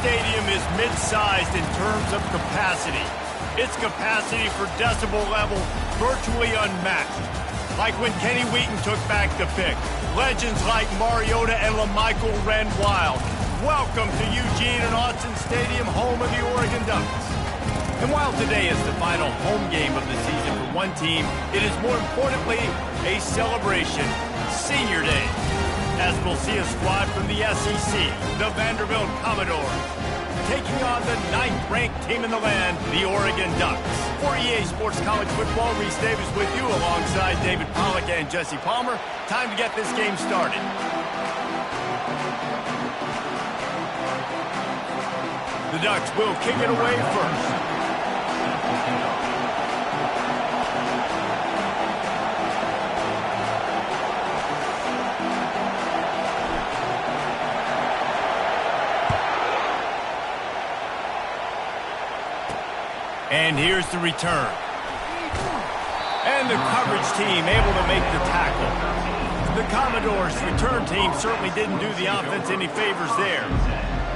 stadium is mid-sized in terms of capacity. Its capacity for decibel level virtually unmatched. Like when Kenny Wheaton took back the pick. Legends like Mariota and LaMichael ran wild. Welcome to Eugene and Autzen Stadium, home of the Oregon Ducks. And while today is the final home game of the season for one team, it is more importantly a celebration, Senior Day, as we'll see a squad from the SEC, the Vanderbilt Commodores, taking on the 9th-ranked team in the land, the Oregon Ducks. For EA Sports College Football, Reese Davis with you alongside David Pollack and Jesse Palmer. Time to get this game started. The Ducks will kick it away first. And here's the return. And the coverage team able to make the tackle. The Commodores' return team certainly didn't do the offense any favors there.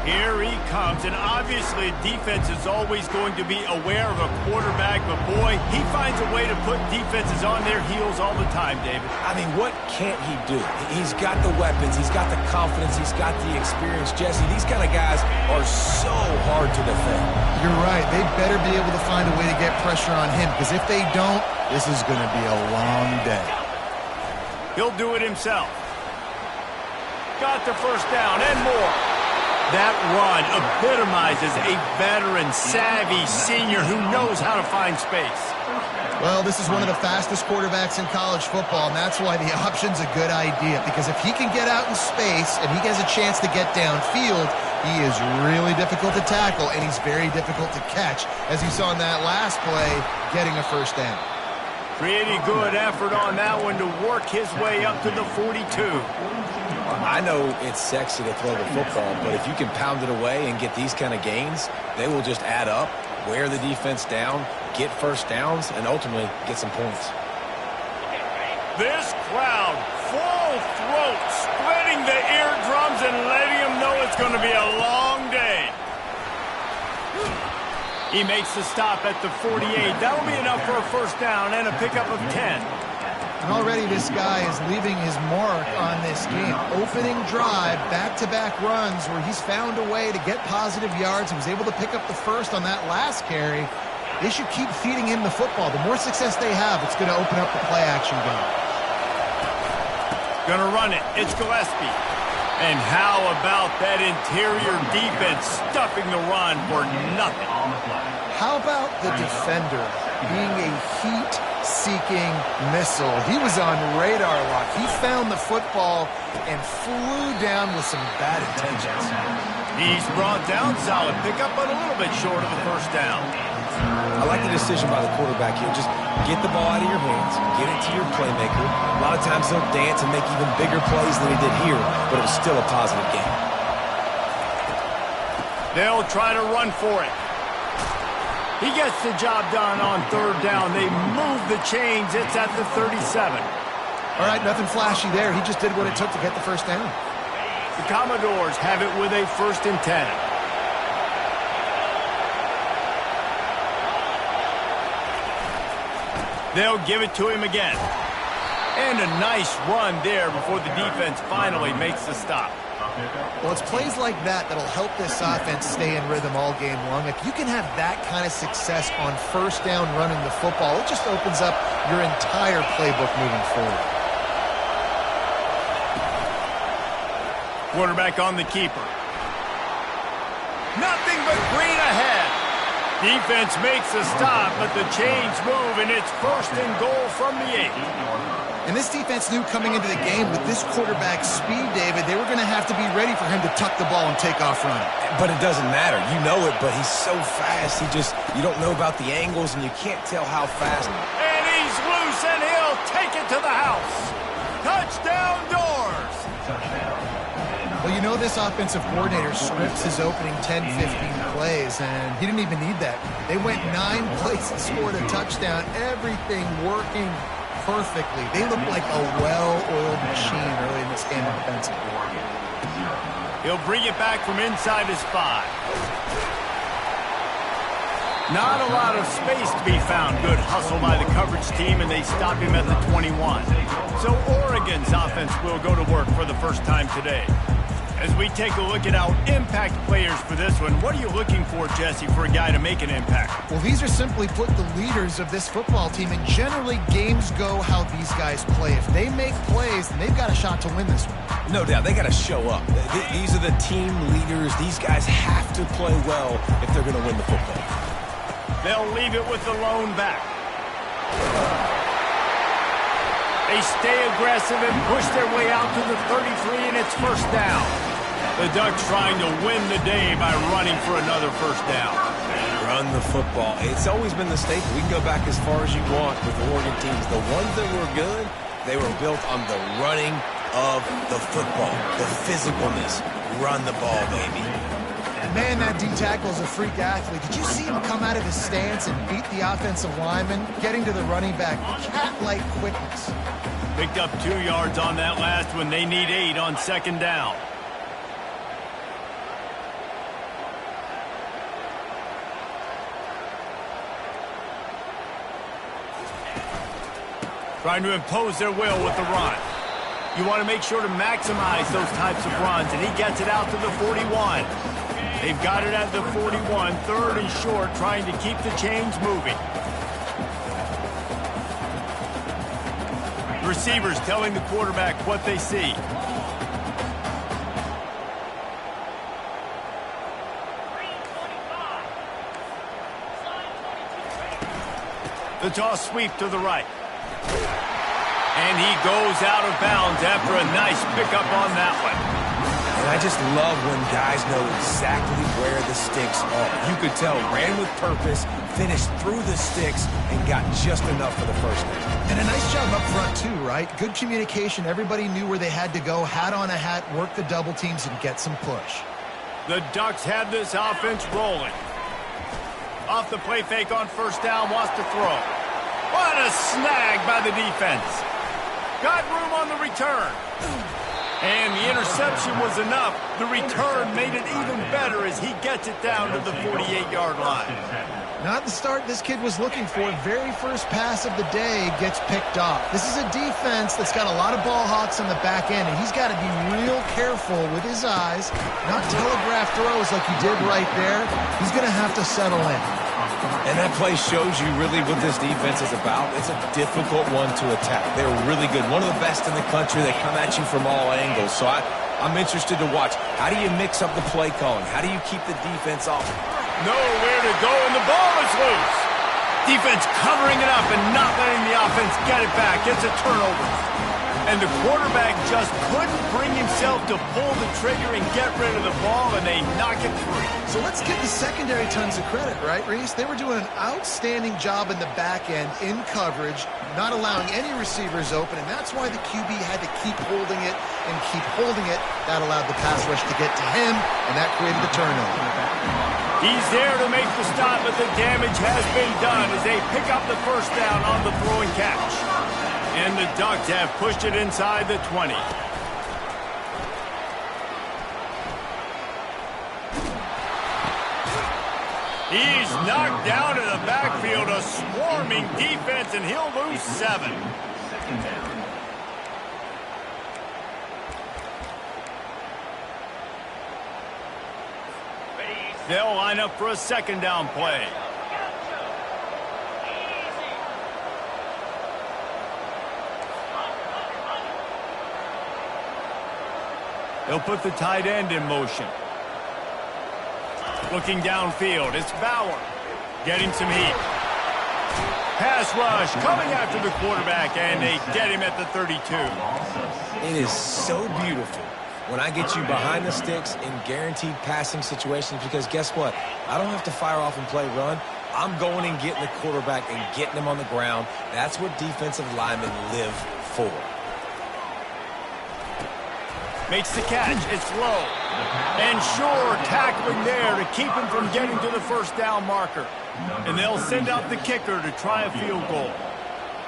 Here he comes, and obviously defense is always going to be aware of a quarterback, but boy, he finds a way to put defenses on their heels all the time, David. I mean, what can't he do? He's got the weapons, he's got the confidence, he's got the experience. Jesse, these kind of guys are so hard to defend. You're right. They better be able to find a way to get pressure on him, because if they don't, this is going to be a long day. He'll do it himself. Got the first down and more. That run epitomizes a veteran, savvy senior who knows how to find space. Well, this is one of the fastest quarterbacks in college football, and that's why the option's a good idea, because if he can get out in space and he has a chance to get downfield, he is really difficult to tackle, and he's very difficult to catch, as you saw in that last play, getting a first down. Pretty good effort on that one to work his way up to the 42. I know it's sexy to throw the football, but if you can pound it away and get these kind of gains, they will just add up, wear the defense down, get first downs, and ultimately get some points. This crowd, full throat, splitting the eardrums and letting them know it's going to be a long day. He makes the stop at the 48. That'll be enough for a first down and a pickup of 10. And already this guy is leaving his mark on this game. Opening drive, back-to-back runs where he's found a way to get positive yards. He was able to pick up the first on that last carry. They should keep feeding him the football. The more success they have, it's going to open up the play-action game. Gonna run it. It's Gillespie. And how about that interior defense stuffing the run for nothing? How about the defender being a heat-seeking missile? He was on radar lock. He found the football and flew down with some bad intentions. He's brought down, solid pickup, but a little bit short of the first down. I like the decision by the quarterback here. Just get the ball out of your hands, get it to your playmaker. A lot of times he'll dance and make even bigger plays than he did here, but it was still a positive game. They'll try to run for it. He gets the job done on third down. They move the chains. It's at the 37. All right, nothing flashy there. He just did what it took to get the first down. The Commodores have it with a 1st and 10. They'll give it to him again. And a nice run there before the defense finally makes the stop. Well, it's plays like that that'll help this offense stay in rhythm all game long. If you can have that kind of success on first down running the football, it just opens up your entire playbook moving forward. Quarterback on the keeper. Nothing but green ahead. Defense makes a stop, but the chains move, and it's 1st and goal from the 8. And this defense knew coming into the game with this quarterback's speed, David, they were going to have to be ready for him to tuck the ball and take off running. But it doesn't matter. You know it, but he's so fast. You don't know about the angles, and you can't tell how fast. And he's loose, and he'll take it to the house. Touchdown, Doors. Well, you know this offensive coordinator scripts his opening 10, 15 plays, and he didn't even need that. They went 9 plays and scored a touchdown. Everything working perfectly. They look like a well-oiled machine early in this game offensively. He'll bring it back from inside his 5. Not a lot of space to be found. Good hustle by the coverage team, and they stop him at the 21. So Oregon's offense will go to work for the first time today. As we take a look at our impact players for this one, what are you looking for, Jesse, for a guy to make an impact? Well, these are simply put the leaders of this football team, and generally games go how these guys play. If they make plays, then they've got a shot to win this one. No doubt. They got to show up. These are the team leaders. These guys have to play well if they're going to win the football. They'll leave it with the lone back. They stay aggressive and push their way out to the 33, and it's first down. The Ducks trying to win the day by running for another first down. Run the football. It's always been the staple. We can go back as far as you want with the Oregon teams. The ones that were good, they were built on the running of the football, the physicalness. Run the ball, baby. Man, that D-tackle is a freak athlete. Did you see him come out of his stance and beat the offensive lineman, getting to the running back? Cat-like quickness. Picked up 2 yards on that last one. They need 8 on second down. Trying to impose their will with the run. You want to make sure to maximize those types of runs, and he gets it out to the 41. They've got it at the 41, 3rd and short, trying to keep the chains moving. Receivers telling the quarterback what they see. The toss sweep to the right. And he goes out of bounds after a nice pickup on that one. And I just love when guys know exactly where the sticks are. You could tell, ran with purpose, finished through the sticks, and got just enough for the first down. And a nice job up front, too, right? Good communication. Everybody knew where they had to go, hat on a hat, work the double teams, and get some push. The Ducks have this offense rolling. Off the play fake on first down, wants to throw. What a snag by the defense. Got room on the return. And the interception was enough. The return made it even better as he gets it down to the 48-yard line. Not the start this kid was looking for. Very first pass of the day gets picked off. This is a defense that's got a lot of ball hawks on the back end, and he's got to be real careful with his eyes, not telegraph throws like he did right there. He's going to have to settle in. And that play shows you really what this defense is about. It's a difficult one to attack. They're really good. One of the best in the country. They come at you from all angles. So I'm interested to watch. How do you mix up the play calling? How do you keep the defense off? Nowhere to go, and the ball is loose. Defense covering it up and not letting the offense get it back. It's a turnover. And the quarterback just couldn't bring himself to pull the trigger and get rid of the ball, and they knock it free. So let's give the secondary tons of credit, right, Reese? They were doing an outstanding job in the back end, in coverage, not allowing any receivers open, and that's why the QB had to keep holding it and keep holding it. That allowed the pass rush to get to him, and that created the turnover. He's there to make the stop, but the damage has been done as they pick up the first down on the throw and catch. And the Ducks have pushed it inside the 20. He's knocked down in the backfield, a swarming defense, and he'll lose 7. They'll line up for a second down play. They'll put the tight end in motion. Looking downfield, it's Bauer. Getting some heat. Pass rush coming after the quarterback, and they get him at the 32. It is so beautiful when I get you behind the sticks in guaranteed passing situations, because guess what? I don't have to fire off and play run. I'm going and getting the quarterback and getting him on the ground. That's what defensive linemen live for. Makes the catch. It's low. And sure, tackling there to keep him from getting to the first down marker. And they'll send out the kicker to try a field goal.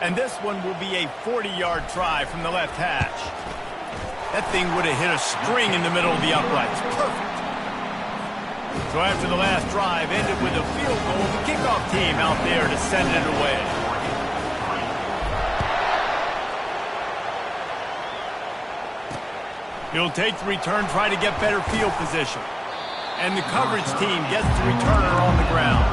And this one will be a 40-yard try from the left hash. That thing would have hit a string in the middle of the uprights. Perfect. So after the last drive ended with a field goal, the kickoff team out there to send it away. He'll take the return, try to get better field position. And the coverage team gets the returner on the ground.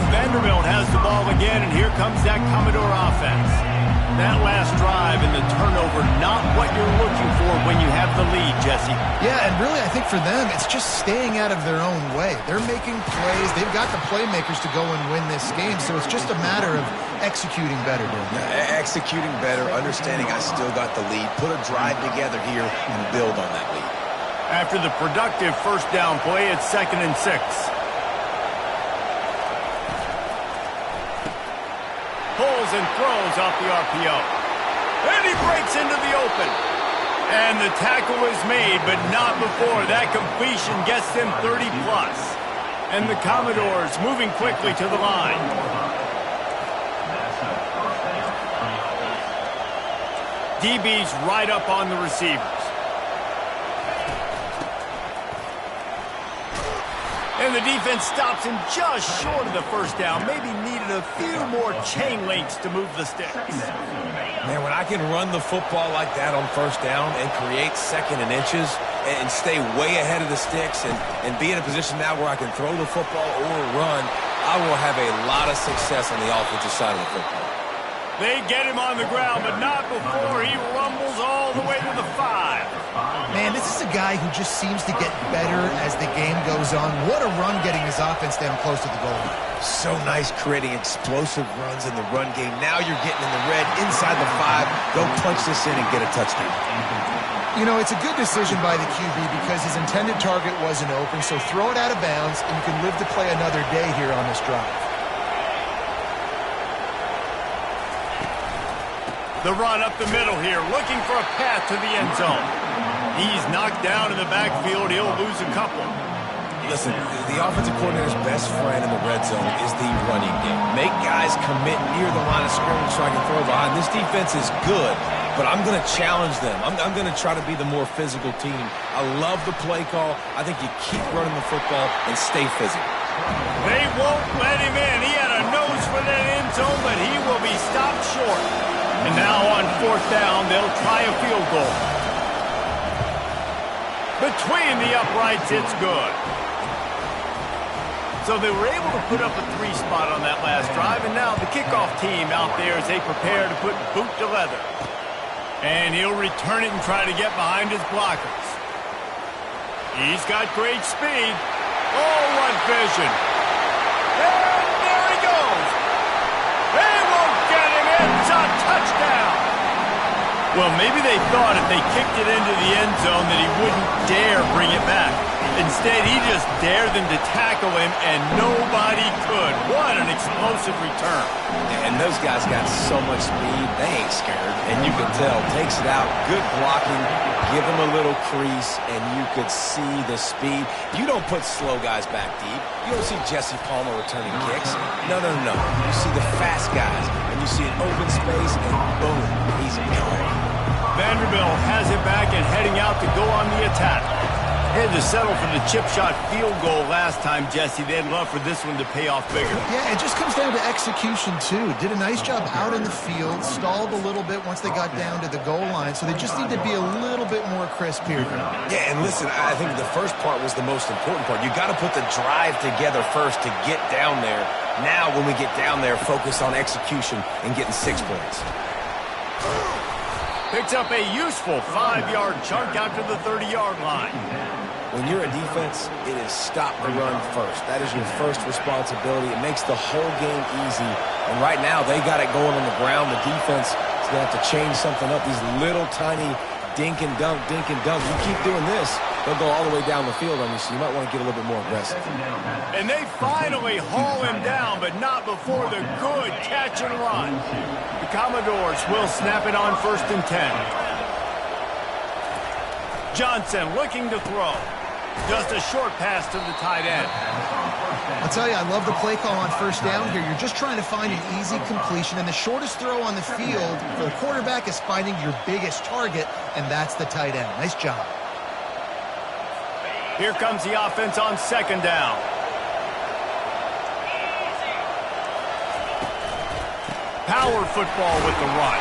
Vanderbilt has the ball again, and here comes that Commodore offense. That last drive and the turnover, not what you're looking for when you have the lead, Jesse. Yeah, and really I think for them, it's just staying out of their own way. They're making plays. They've got the playmakers to go and win this game, so it's just a matter of executing better. Executing better, understanding I still got the lead. Put a drive together here and build on that lead. After the productive first down play, it's 2nd and 6. Pulls and throws off the RPO. And he breaks into the open. And the tackle is made, but not before that completion gets them 30+. And the Commodores moving quickly to the line. DB's right up on the receivers. And the defense stops him just short of the first down. Maybe needed a few more chain links to move the sticks. Man, when I can run the football like that on first down and create 2nd and inches and stay way ahead of the sticks and be in a position now where I can throw the football or run, I will have a lot of success on the offensive side of the football. They get him on the ground, but not before he rumbles all the way to the 5. Man, this is a guy who just seems to get better as the game goes on. What a run getting his offense down close to the goal line. So nice creating explosive runs in the run game. Now you're getting in the red inside the 5. Go punch this in and get a touchdown. You know, it's a good decision by the QB because his intended target wasn't open, so throw it out of bounds, and you can live to play another day here on this drive. The run up the middle here, looking for a path to the end zone. He's knocked down in the backfield. He'll lose a couple. Listen, the offensive coordinator's best friend in the red zone is the running game. Make guys commit near the line of scrimmage so I can throw behind. This defense is good, but I'm going to challenge them. I'm going to try to be the more physical team. I love the play call. I think you keep running the football and stay physical. They won't let him in. He had a nose for that end zone, but he will be stopped short. And now on 4th down, they'll try a field goal. Between the uprights, it's good. So they were able to put up a 3 spot on that last drive, and now the kickoff team out there as they prepare to put boot to leather. And he'll return it and try to get behind his blockers. He's got great speed. Oh, what vision. And there he goes. They won't get him in. It's a touchdown. Well, maybe they thought if they kicked it into the end zone that he wouldn't dare bring it back. Instead, he just dared them to tackle him, and nobody could. What an explosive return. And those guys got so much speed, they ain't scared. And you can tell, takes it out, good blocking, give him a little crease, and you could see the speed. You don't put slow guys back deep. You don't see Jesse Palmer returning kicks. No. You see the fast guys, and you see an open space, and boom, he's gone. Vanderbilt has it back and heading out to go on the attack. Had to settle for the chip shot field goal last time, Jesse. They'd love for this one to pay off bigger. Yeah, it just comes down to execution, too. Did a nice job out in the field, stalled a little bit once they got down to the goal line, so they just need to be a little bit more crisp here. Yeah, and listen, I think the first part was the most important part. You got to put the drive together first to get down there. Now, when we get down there, focus on execution and getting 6 points. Picks up a useful 5-yard chunk out to the 30-yard line. When you're a defense, it is stop the run first. That is your first responsibility. It makes the whole game easy. And right now, they got it going on the ground. The defense is going to have to change something up. These little tiny dink and dunk. You keep doing this, they'll go all the way down the field on you, so you might want to get a little bit more aggressive. And they finally haul him down, but not before the good catch and run. The Commodores will snap it on 1st and 10. Johnson looking to throw. Just a short pass to the tight end. I'll tell you, I love the play call on first down here. You're just trying to find an easy completion, and the shortest throw on the field for the quarterback is finding your biggest target, and that's the tight end. Nice job. Here comes the offense on second down. Power football with the run.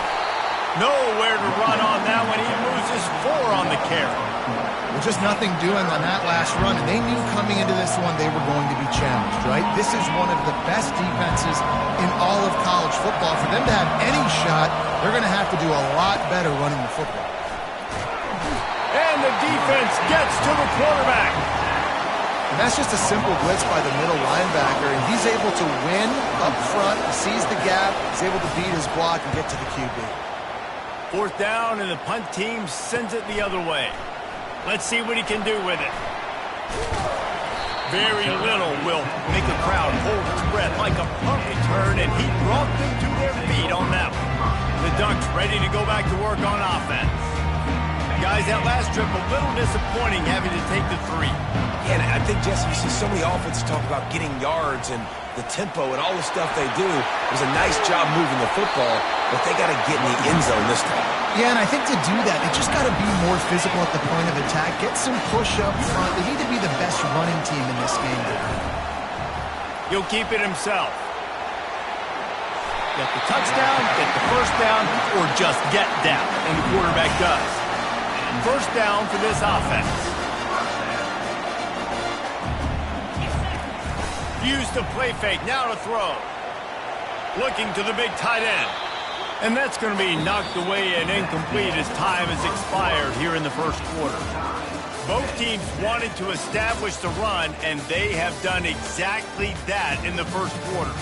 Nowhere to run on that one. He loses 4 on the carry. Well, just nothing doing on that last run, and they knew coming into this one they were going to be challenged, right? This is one of the best defenses in all of college football. For them to have any shot, they're going to have to do a lot better running the football. And the defense gets to the quarterback. And that's just a simple blitz by the middle linebacker, and he's able to win up front. He sees the gap, he's able to beat his block and get to the QB. 4th down, and the punt team sends it the other way. Let's see what he can do with it. Very little will make a crowd hold its breath like a punt return, and he brought them to their feet on that one. The Ducks ready to go back to work on offense. Guys, that last trip a little disappointing having to take the 3. Yeah, and I think, Jesse, you see so many offenses talk about getting yards and the tempo and all the stuff they do. It was a nice job moving the football, but they got to get in the end zone this time. Yeah, and I think to do that, they just got to be more physical at the point of attack, get some push up front. They need to be the best running team in this game. He'll keep it himself. Get the touchdown, get the first down, or just get down, and the quarterback does. First down for this offense. Used to play fake, now to throw. Looking to the big tight end. And that's going to be knocked away and incomplete as time has expired here in the first quarter. Both teams wanted to establish the run, and they have done exactly that in the first quarter.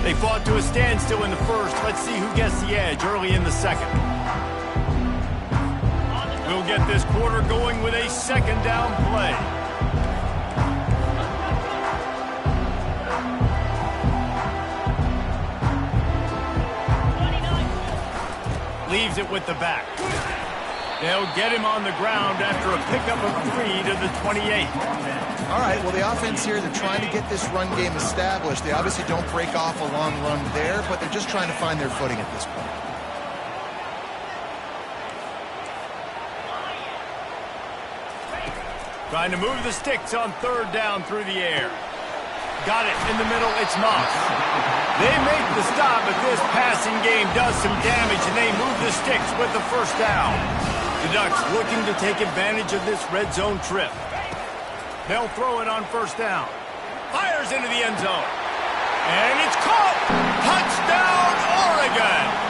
They fought to a standstill in the first. Let's see who gets the edge early in the second. We'll get this quarter going with a second down play. Leaves it with the back. They'll get him on the ground after a pickup of 3 to the 28. All right, well, the offense here, they're trying to get this run game established. They obviously don't break off a long run there, but they're just trying to find their footing at this point. Trying to move the sticks on third down through the air. Got it in the middle, it's Moss. They make the stop, but this passing game does some damage, and they move the sticks with the first down. The Ducks looking to take advantage of this red zone trip. They'll throw it on first down. Fires into the end zone. And it's caught! Touchdown, Oregon!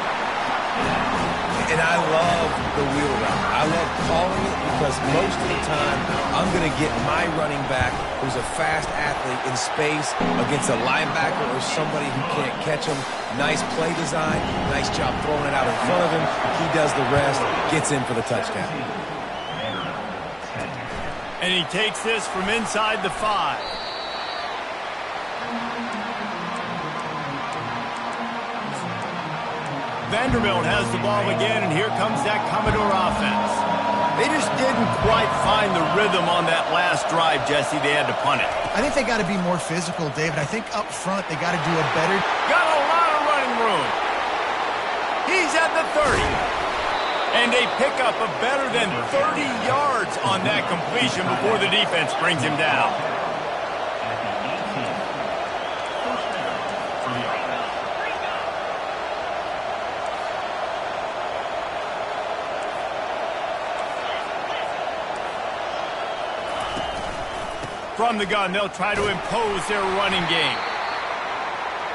And I love the wheel route. I love calling it because most of the time I'm going to get my running back who's a fast athlete in space against a linebacker or somebody who can't catch him. Nice play design, nice job throwing it out in front of him. He does the rest, gets in for the touchdown. And he takes this from inside the 5. Vanderbilt has the ball again, and here comes that Commodore offense. They just didn't quite find the rhythm on that last drive, Jesse. They had to punt it. I think they got to be more physical, David. I think up front they got to do a better... Got a lot of running room. He's at the 30. And they pick up a better than 30 yards on that completion before the defense brings him down. From the gun, they'll try to impose their running game.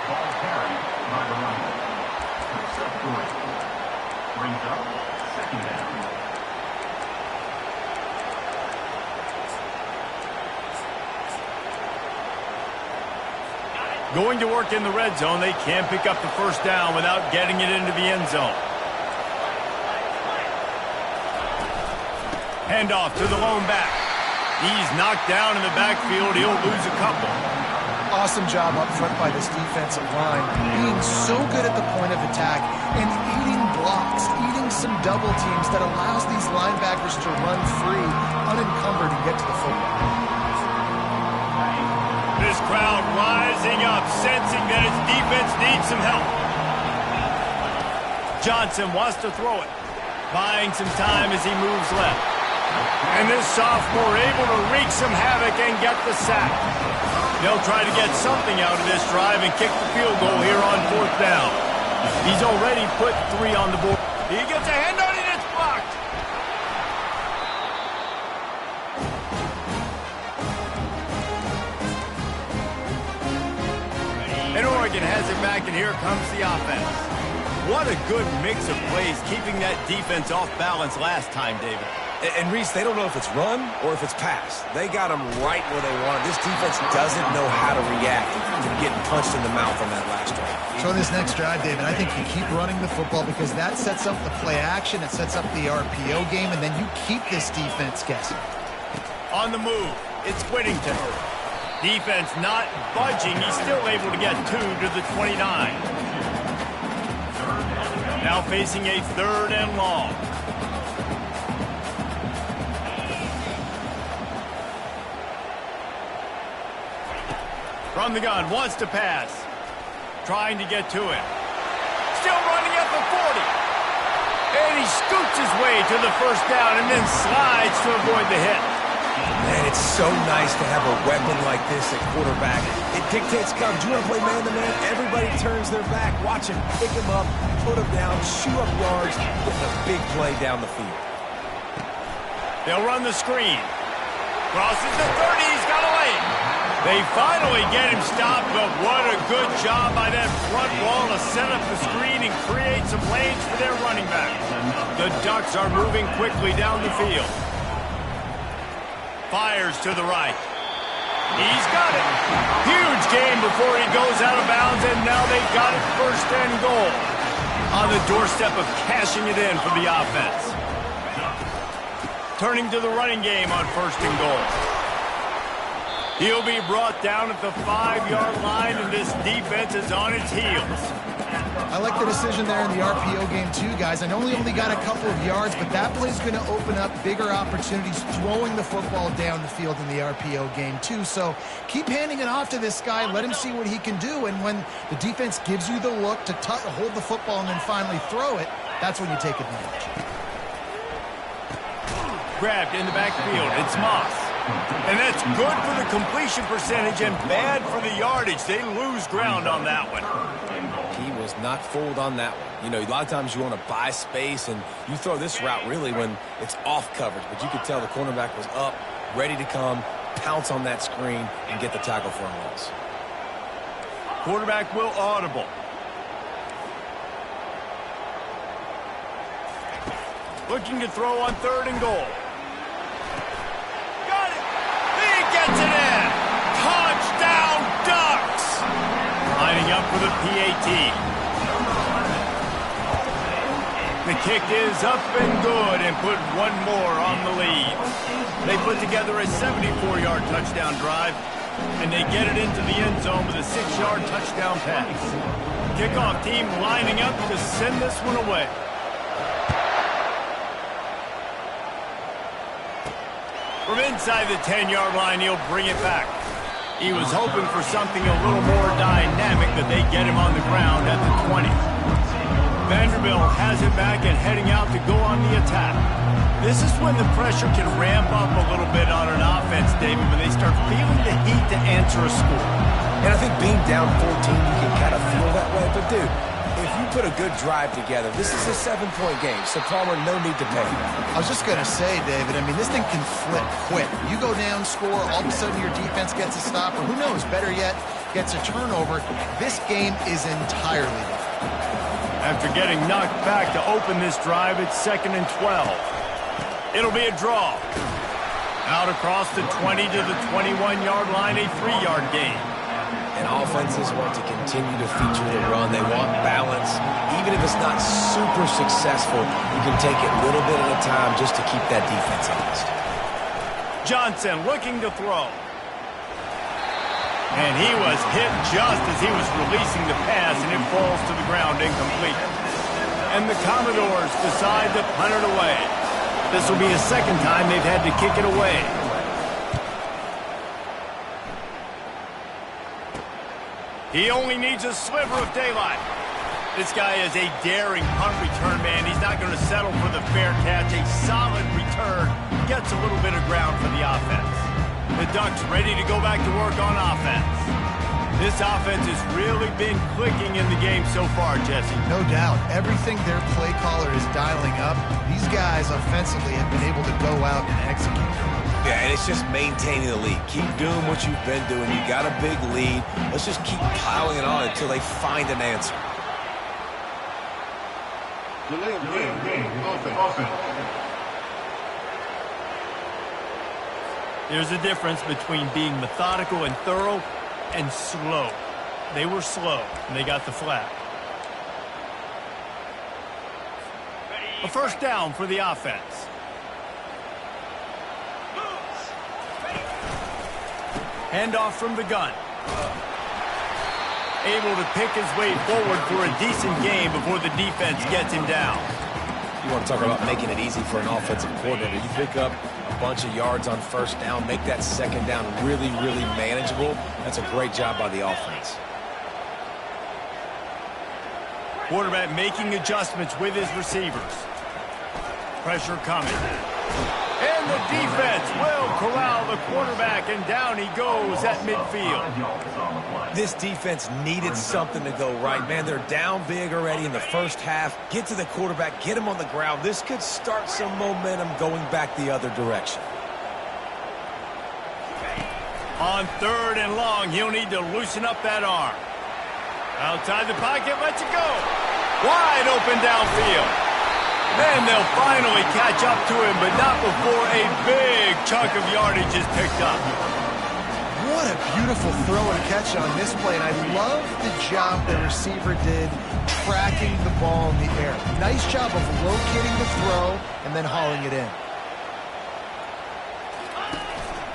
Ball carry, number 9. Step 3. Brings up second down. Going to work in the red zone, they can't pick up the first down without getting it into the end zone. Handoff to the lone back. He's knocked down in the backfield. He'll lose a couple. Awesome job up front by this defensive line, being so good at the point of attack and eating blocks, eating some double teams that allows these linebackers to run free, unencumbered, and get to the football. This crowd rising up, sensing that its defense needs some help. Johnson wants to throw it, buying some time as he moves left. And this sophomore able to wreak some havoc and get the sack. They'll try to get something out of this drive and kick the field goal here on 4th down. He's already put 3 on the board. He gets a hand on it, it's blocked. And Oregon has it back, and here comes the offense. What a good mix of plays, keeping that defense off balance last time, David. And Reese, they don't know if it's run or if it's pass. They got them right where they want. This defense doesn't know how to react to getting punched in the mouth on that last drive. So in this next drive, David, I think you keep running the football because that sets up the play action, it sets up the RPO game, and then you keep this defense guessing. On the move, it's Whittington. Defense not budging. He's still able to get 2 to the 29. Now facing a 3rd and long. From the gun, wants to pass. Trying to get to it. Still running at the 40. And he scoots his way to the 1st down and then slides to avoid the hit. Man, it's so nice to have a weapon like this at quarterback. It dictates coverage. You want to play man-to-man? Everybody turns their back. Watch him pick him up, put him down, shoot up yards, getting a big play down the field. They'll run the screen. Crosses the 30. He's got a lane. They finally get him stopped, but what a good job by that front wall to set up the screen and create some lanes for their running back. The Ducks are moving quickly down the field. Fires to the right. He's got it. Huge game before he goes out of bounds, and now they've got it 1st and goal. On the doorstep of cashing it in for the offense. Turning to the running game on 1st and goal. He'll be brought down at the 5-yard line, and this defense is on its heels. I like the decision there in the RPO game too, guys. I know he only got a couple of yards, but that play is going to open up bigger opportunities throwing the football down the field in the RPO game too. So keep handing it off to this guy. Let him see what he can do, and when the defense gives you the look to hold the football and then finally throw it, that's when you take advantage. Grabbed in the backfield. It's Moss. And that's good for the completion percentage and bad for the yardage. They lose ground on that one. He was not fooled on that one. You know, a lot of times you want to buy space, and you throw this route really when it's off coverage. But you could tell the cornerback was up, ready to come, pounce on that screen, and get the tackle for a loss. Quarterback will audible. Looking to throw on 3rd and goal. Gets it in. Touchdown, Ducks. Lining up for the PAT. The kick is up and good and put 1 more on the lead. They put together a 74-yard touchdown drive, and they get it into the end zone with a 6-yard touchdown pass. Kickoff team lining up to send this one away. From inside the 10-yard line, he'll bring it back. He was hoping for something a little more dynamic, but they get him on the ground at the 20. Vanderbilt has it back and heading out to go on the attack. This is when the pressure can ramp up a little bit on an offense, David, when they start feeling the heat to answer a score. And I think being down 14, you can kind of feel that way. But, dude, if you put a good drive together, this is a 7-point game, so Palmer, no need to pay. I was just going to say, David, I mean, this thing can flip quick. You go down, score, all of a sudden your defense gets a stop, or who knows, better yet, gets a turnover. This game is entirely different. After getting knocked back to open this drive, it's 2nd and 12. It'll be a draw. Out across the 20 to the 21-yard line, a 3-yard gain. And offenses want to continue to feature the run. They want balance. Even if it's not super successful, you can take it little bit at a time just to keep that defense honest. Johnson looking to throw. And he was hit just as he was releasing the pass, and it falls to the ground incomplete. And the Commodores decide to punt it away. This will be the second time they've had to kick it away. He only needs a sliver of daylight. This guy is a daring punt return man. He's not going to settle for the fair catch. A solid return gets a little bit of ground for the offense. The Ducks ready to go back to work on offense. This offense has really been clicking in the game so far, Jesse. No doubt. Everything their play caller is dialing up, these guys offensively have been able to go out and execute. Yeah, and it's just maintaining the lead. Keep doing what you've been doing. You got a big lead. Let's just keep piling it on until they find an answer. There's a difference between being methodical and thorough and slow. They were slow, and they got the flag. A first down for the offense. Handoff from the gun. Able to pick his way forward for a decent game before the defense gets him down. You want to talk about making it easy for an offensive coordinator. You pick up a bunch of yards on first down, make that second down really, really manageable. That's a great job by the offense. Quarterback making adjustments with his receivers. Pressure coming. And the defense will corral the quarterback, and down he goes at midfield. This defense needed something to go right, man. They're down big already in the first half. Get to the quarterback, get him on the ground. This could start some momentum going back the other direction. On third and long, he'll need to loosen up that arm. Outside the pocket, lets it go. Wide open downfield. Then they'll finally catch up to him, but not before a big chunk of yardage is picked up. What a beautiful throw and catch on this play, and I love the job the receiver did tracking the ball in the air. Nice job of locating the throw and then hauling it in.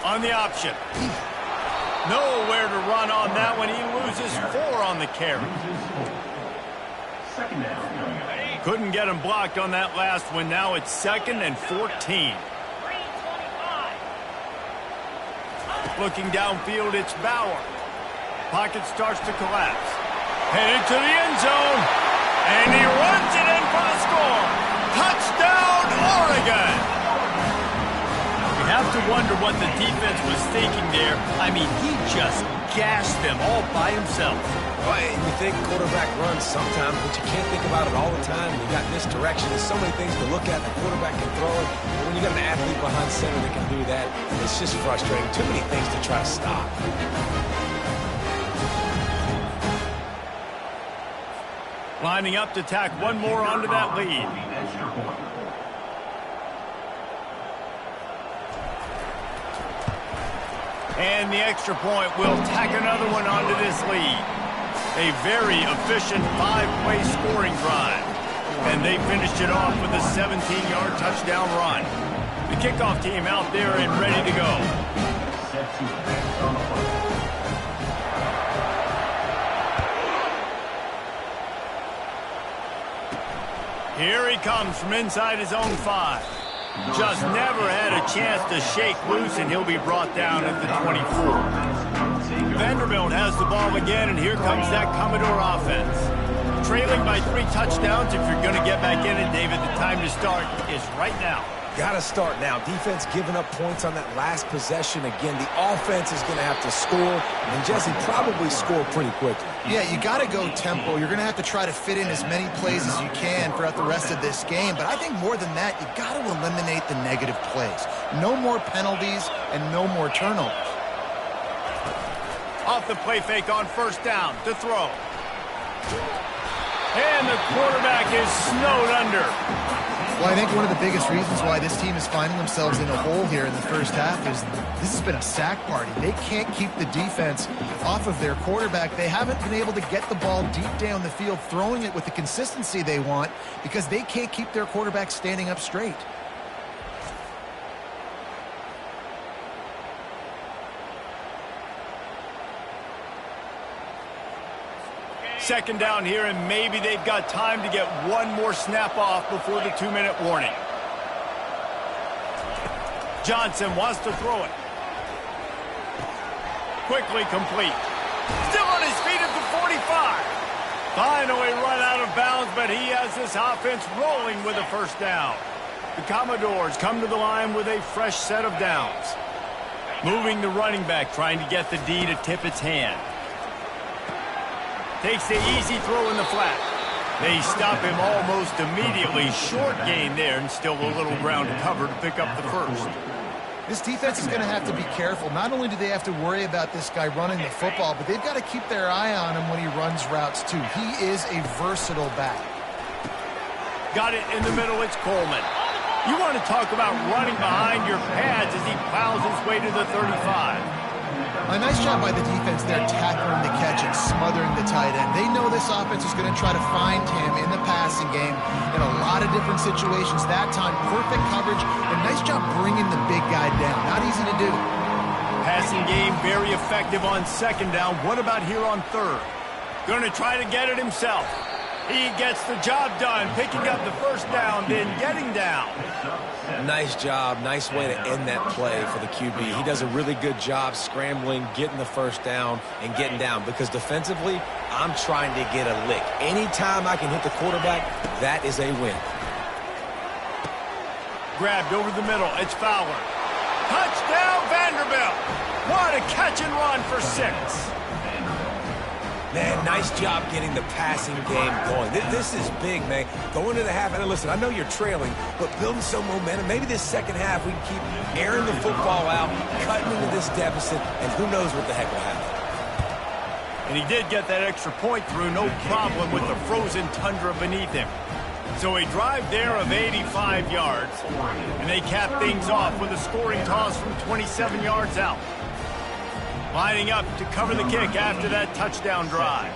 On the option. Nowhere to run on that one. He loses 4 on the carry. Second down. Couldn't get him blocked on that last one. Now it's 2nd and 14. Looking downfield, it's Bauer. Pocket starts to collapse. Headed to the end zone. And he runs it in for the score. Touchdown, Oregon! You have to wonder what the defense was thinking there. I mean, he just gashed them all by himself. Well, you think quarterback runs sometimes, but you can't think about it all the time. You got misdirection. There's so many things to look at. The quarterback can throw it. But when you got an athlete behind center that can do that, it's just frustrating. Too many things to try to stop. Lining up to tack one more onto that lead. And the extra point will tack another one onto this lead. A very efficient 5-play scoring drive. And they finished it off with a 17-yard touchdown run. The kickoff team out there and ready to go. Here he comes from inside his own 5. Just never had a chance to shake loose, and he'll be brought down at the 24. Vanderbilt has the ball again, and here comes that Commodore offense. Trailing by 3 touchdowns. If you're going to get back in it, David, the time to start is right now. Got to start now. Defense giving up points on that last possession. Again, the offense is going to have to score, and Jesse probably score pretty quickly. Yeah, you got to go tempo. You're going to have to try to fit in as many plays as you can throughout the rest of this game. But I think more than that, you got to eliminate the negative plays. No more penalties and no more turnovers. Off the play fake on first down to throw. And the quarterback is snowed under. Well, I think one of the biggest reasons why this team is finding themselves in a hole here in the first half is this has been a sack party. They can't keep the defense off of their quarterback. They haven't been able to get the ball deep down the field, throwing it with the consistency they want because they can't keep their quarterback standing up straight. Second down here, and maybe they've got time to get one more snap off before the 2-minute warning. Johnson wants to throw it. Quickly complete. Still on his feet at the 45. Finally run out of bounds, but he has this offense rolling with a first down. The Commodores come to the line with a fresh set of downs. Moving the running back, trying to get the D to tip its hand. Takes the easy throw in the flat. They stop him almost immediately. Short gain there, and still a little ground to cover to pick up the first. This defense is going to have to be careful. Not only do they have to worry about this guy running the football, but they've got to keep their eye on him when he runs routes too. He is a versatile back. Got it in the middle, it's Coleman. You want to talk about running behind your pads as he plows his way to the 35. A nice job by the defense there, tackling the catch and smothering the tight end. They know this offense is going to try to find him in the passing game in a lot of different situations. That time, perfect coverage, and nice job bringing the big guy down. Not easy to do. Passing game very effective on second down. What about here on third? Going to try to get it himself. He gets the job done, picking up the first down, then getting down. Nice job. Nice way to end that play for the QB. He does a really good job scrambling, getting the first down, and getting down. Because defensively, I'm trying to get a lick. Anytime I can hit the quarterback, that is a win. Grabbed over the middle. It's Fowler. Touchdown, Vanderbilt. What a catch and run for 6. Man, nice job getting the passing game going. This is big, man. Going to the half, and listen, I know you're trailing, but building some momentum. Maybe this second half we can keep airing the football out, cutting into this deficit, and who knows what the heck will happen. And he did get that extra point through, no problem with the frozen tundra beneath him. So a drive there of 85 yards, and they cap things off with a scoring toss from 27 yards out. Lining up to cover the kick after that touchdown drive.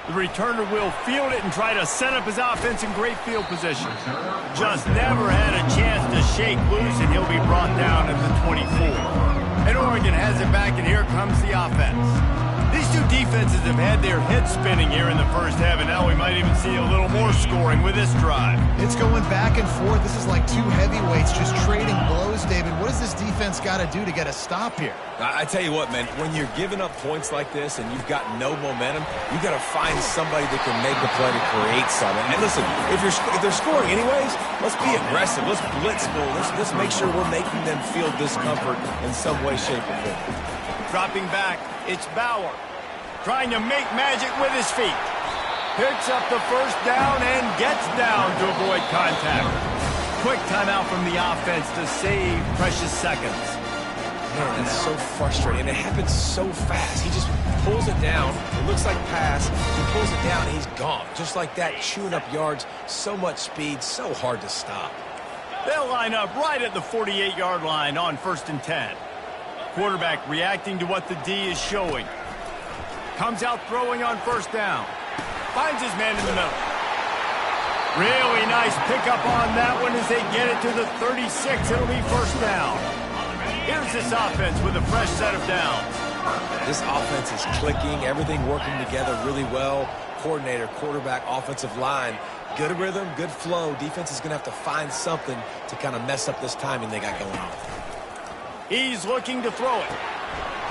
The returner will field it and try to set up his offense in great field position. Just never had a chance to shake loose, and he'll be brought down at the 24. And Oregon has it back, and here comes the offense. These two defenses have had their heads spinning here in the first half, and now we might even see a little more scoring with this drive. It's going back and forth. This is like two heavyweights just trading blows, David. What does this defense got to do to get a stop here? I tell you what, man, when you're giving up points like this and you've got no momentum, you got to find somebody that can make the play to create something. And listen, if they're scoring anyways, let's be aggressive. Let's blitz more. Let's make sure we're making them feel discomfort in some way, shape, or form. Dropping back, it's Bauer. Trying to make magic with his feet. Picks up the first down and gets down to avoid contact. Quick timeout from the offense to save precious seconds. Man, that's so frustrating. It happens so fast. He just pulls it down. It looks like pass. He pulls it down, and he's gone. Just like that, chewing up yards. So much speed, so hard to stop. They'll line up right at the 48-yard line on 1st and 10. Quarterback reacting to what the D is showing. Comes out throwing on first down. Finds his man in the middle. Really nice pickup on that one as they get it to the 36. It'll be first down. Here's this offense with a fresh set of downs. This offense is clicking, everything working together really well. Coordinator, quarterback, offensive line. Good rhythm, good flow. Defense is going to have to find something to kind of mess up this timing they got going on. He's looking to throw it.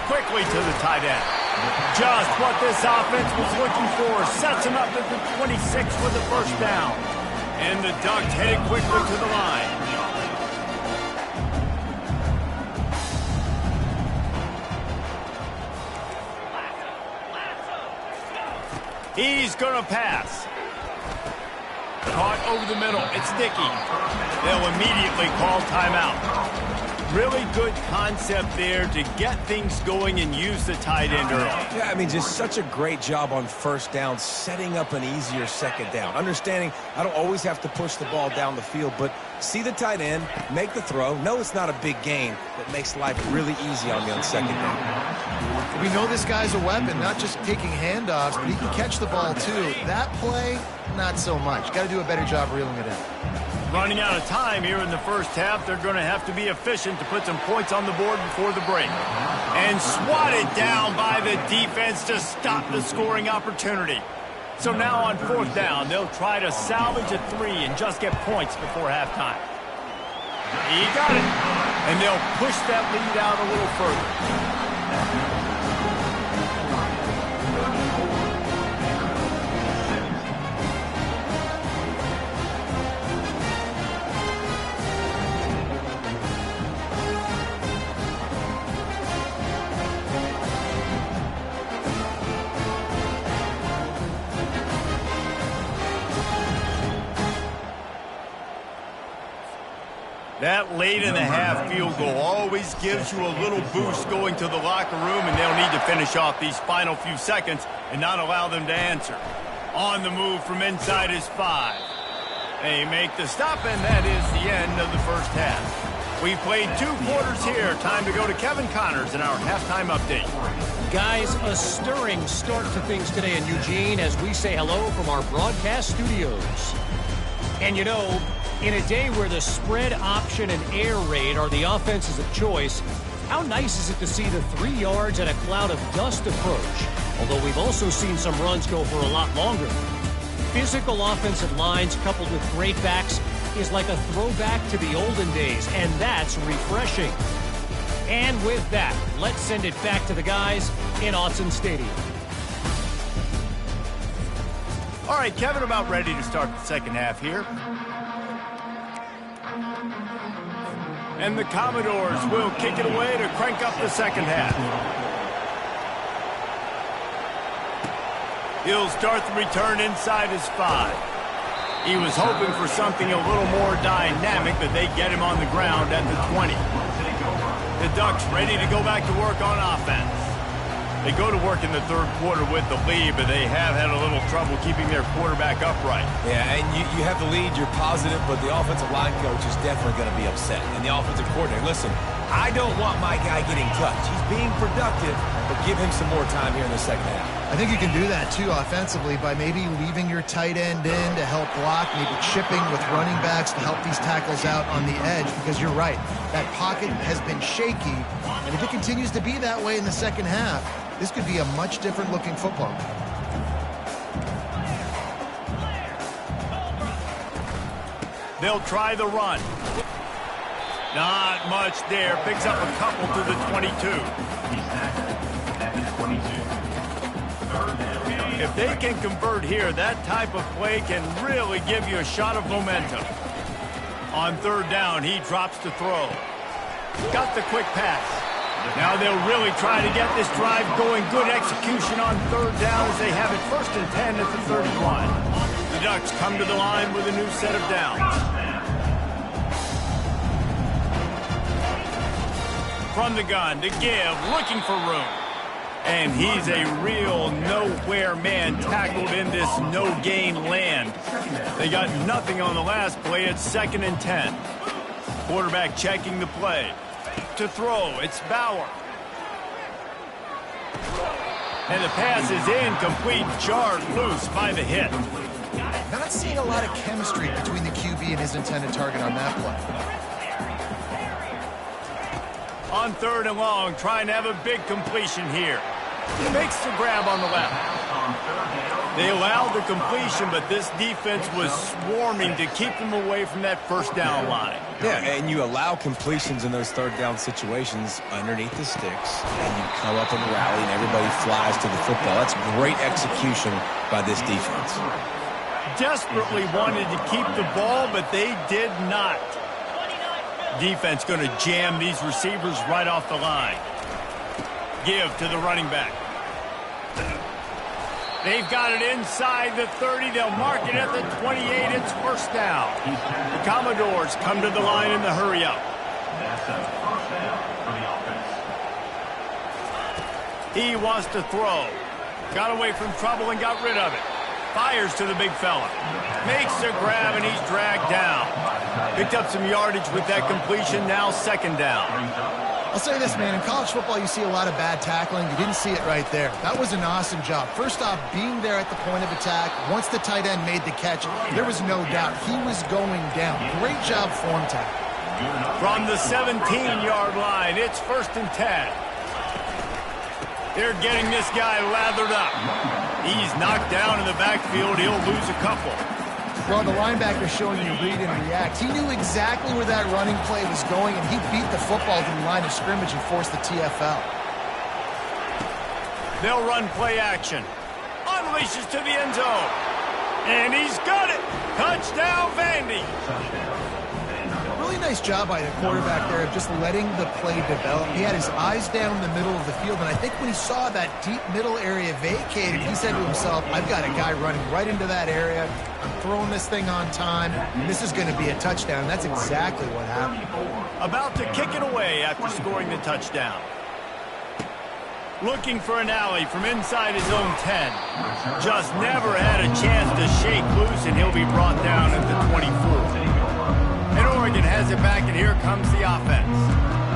Quickly to the tight end. Just what this offense was looking for. Sets him up at the 26 with the first down. And the Ducks headed quickly to the line. He's going to pass. Caught over the middle. It's Dickey. They'll immediately call timeout. Really good concept there to get things going and use the tight end early. Yeah, I mean, just such a great job on first down, setting up an easier second down. Understanding I don't always have to push the ball down the field, but see the tight end, make the throw. No, it's not a big gain, but makes life really easy on me on second down. We know this guy's a weapon, not just taking handoffs, but he can catch the ball too. That play, not so much. Got to do a better job reeling it in. Running out of time here in the first half. They're going to have to be efficient to put some points on the board before the break. And swatted down by the defense to stop the scoring opportunity. So now on 4th down, they'll try to salvage a 3 and just get points before halftime. He got it. And they'll push that lead out a little further. That late-in-the-half field goal always gives you a little boost going to the locker room, and they'll need to finish off these final few seconds and not allow them to answer. On the move from inside his 5. They make the stop, and that is the end of the first half. We've played 2 quarters here. Time to go to Kevin Connors in our halftime update. Guys, a stirring start to things today in Eugene as we say hello from our broadcast studios. And you know, in a day where the spread option and air raid are the offenses of choice, how nice is it to see the 3 yards and a cloud of dust approach? Although we've also seen some runs go for a lot longer. Physical offensive lines coupled with great backs is like a throwback to the olden days, and that's refreshing. And with that, let's send it back to the guys in Autzen Stadium. All right, Kevin, about ready to start the second half here. And the Commodores will kick it away to crank up the second half. He'll start the return inside his 5. He was hoping for something a little more dynamic, but they get him on the ground at the 20. The Ducks ready to go back to work on offense. They go to work in the third quarter with the lead, but they have had a little trouble keeping their quarterback upright. Yeah, and you have the lead, you're positive, but the offensive line coach is definitely going to be upset. And the offensive coordinator, listen, I don't want my guy getting touched. He's being productive, but give him some more time here in the second half. I think you can do that, too, offensively, by maybe leaving your tight end in to help block, maybe chipping with running backs to help these tackles out on the edge, because you're right. That pocket has been shaky, and if it continues to be that way in the second half, this could be a much different looking football. They'll try the run. Not much there. Picks up a couple to the 22. If they can convert here, that type of play can really give you a shot of momentum. On 3rd down, he drops to throw. Got the quick pass. Now they'll really try to get this drive going. Good execution on 3rd down as they have it 1st and 10 at the 31. The Ducks come to the line with a new set of downs. From the gun to give, looking for room. And he's a real nowhere man tackled in this no-gain land. They got nothing on the last play. It's 2nd and 10. Quarterback checking the play. To throw, it's Bauer. And the pass is incomplete, jarred loose by the hit. Not seeing a lot of chemistry between the QB and his intended target on that play. On 3rd and long, trying to have a big completion here. Makes the grab on the left. They allowed the completion, but this defense was swarming to keep them away from that 1st down line. Yeah, and you allow completions in those 3rd down situations underneath the sticks, and you come up and rally, and everybody flies to the football. That's great execution by this defense. Desperately wanted to keep the ball, but they did not. Defense going to jam these receivers right off the line. Give to the running back. They've got it inside the 30. They'll mark it at the 28. It's 1st down. The Commodores come to the line in the hurry up. That's a 1st down for the offense. He wants to throw. Got away from trouble and got rid of it. Fires to the big fella. Makes the grab and he's dragged down. Picked up some yardage with that completion. Now 2nd down. I'll say this, man. In college football, you see a lot of bad tackling. You didn't see it right there. That was an awesome job. First off, being there at the point of attack. Once the tight end made the catch, there was no doubt he was going down. Great job form tackle. From the 17-yard line, it's 1st and 10. They're getting this guy lathered up. He's knocked down in the backfield. He'll lose a couple. Well, the linebacker's showing you read and react. He knew exactly where that running play was going, and he beat the football to the line of scrimmage and forced the TFL. They'll run play action. Unleashes to the end zone. And he's got it. Touchdown, Vandy. Really nice job by the quarterback there of just letting the play develop. He had his eyes down the middle of the field, and I think when he saw that deep middle area vacated, he said to himself, I've got a guy running right into that area. I'm throwing this thing on time. This is going to be a touchdown. That's exactly what happened. About to kick it away after scoring the touchdown. Looking for an alley from inside his own 10. Just never had a chance to shake loose, and he'll be brought down at the 24. And Oregon has it back, and here comes the offense.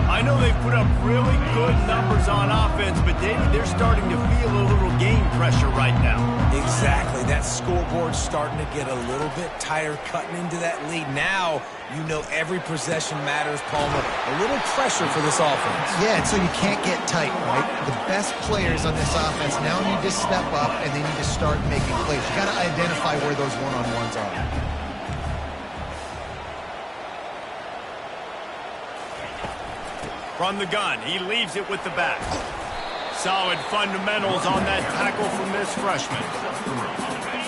I know they've put up really good numbers on offense, but David, they're starting to feel a little game pressure right now. Exactly. That scoreboard's starting to get a little bit tighter, cutting into that lead. Now, you know every possession matters, Palmer. A little pressure for this offense. Yeah, and so you can't get tight, right? The best players on this offense now need to step up, and they need to start making plays. You got to identify where those one-on-ones are. From the gun, he leaves it with the back. Solid fundamentals on that tackle from this freshman.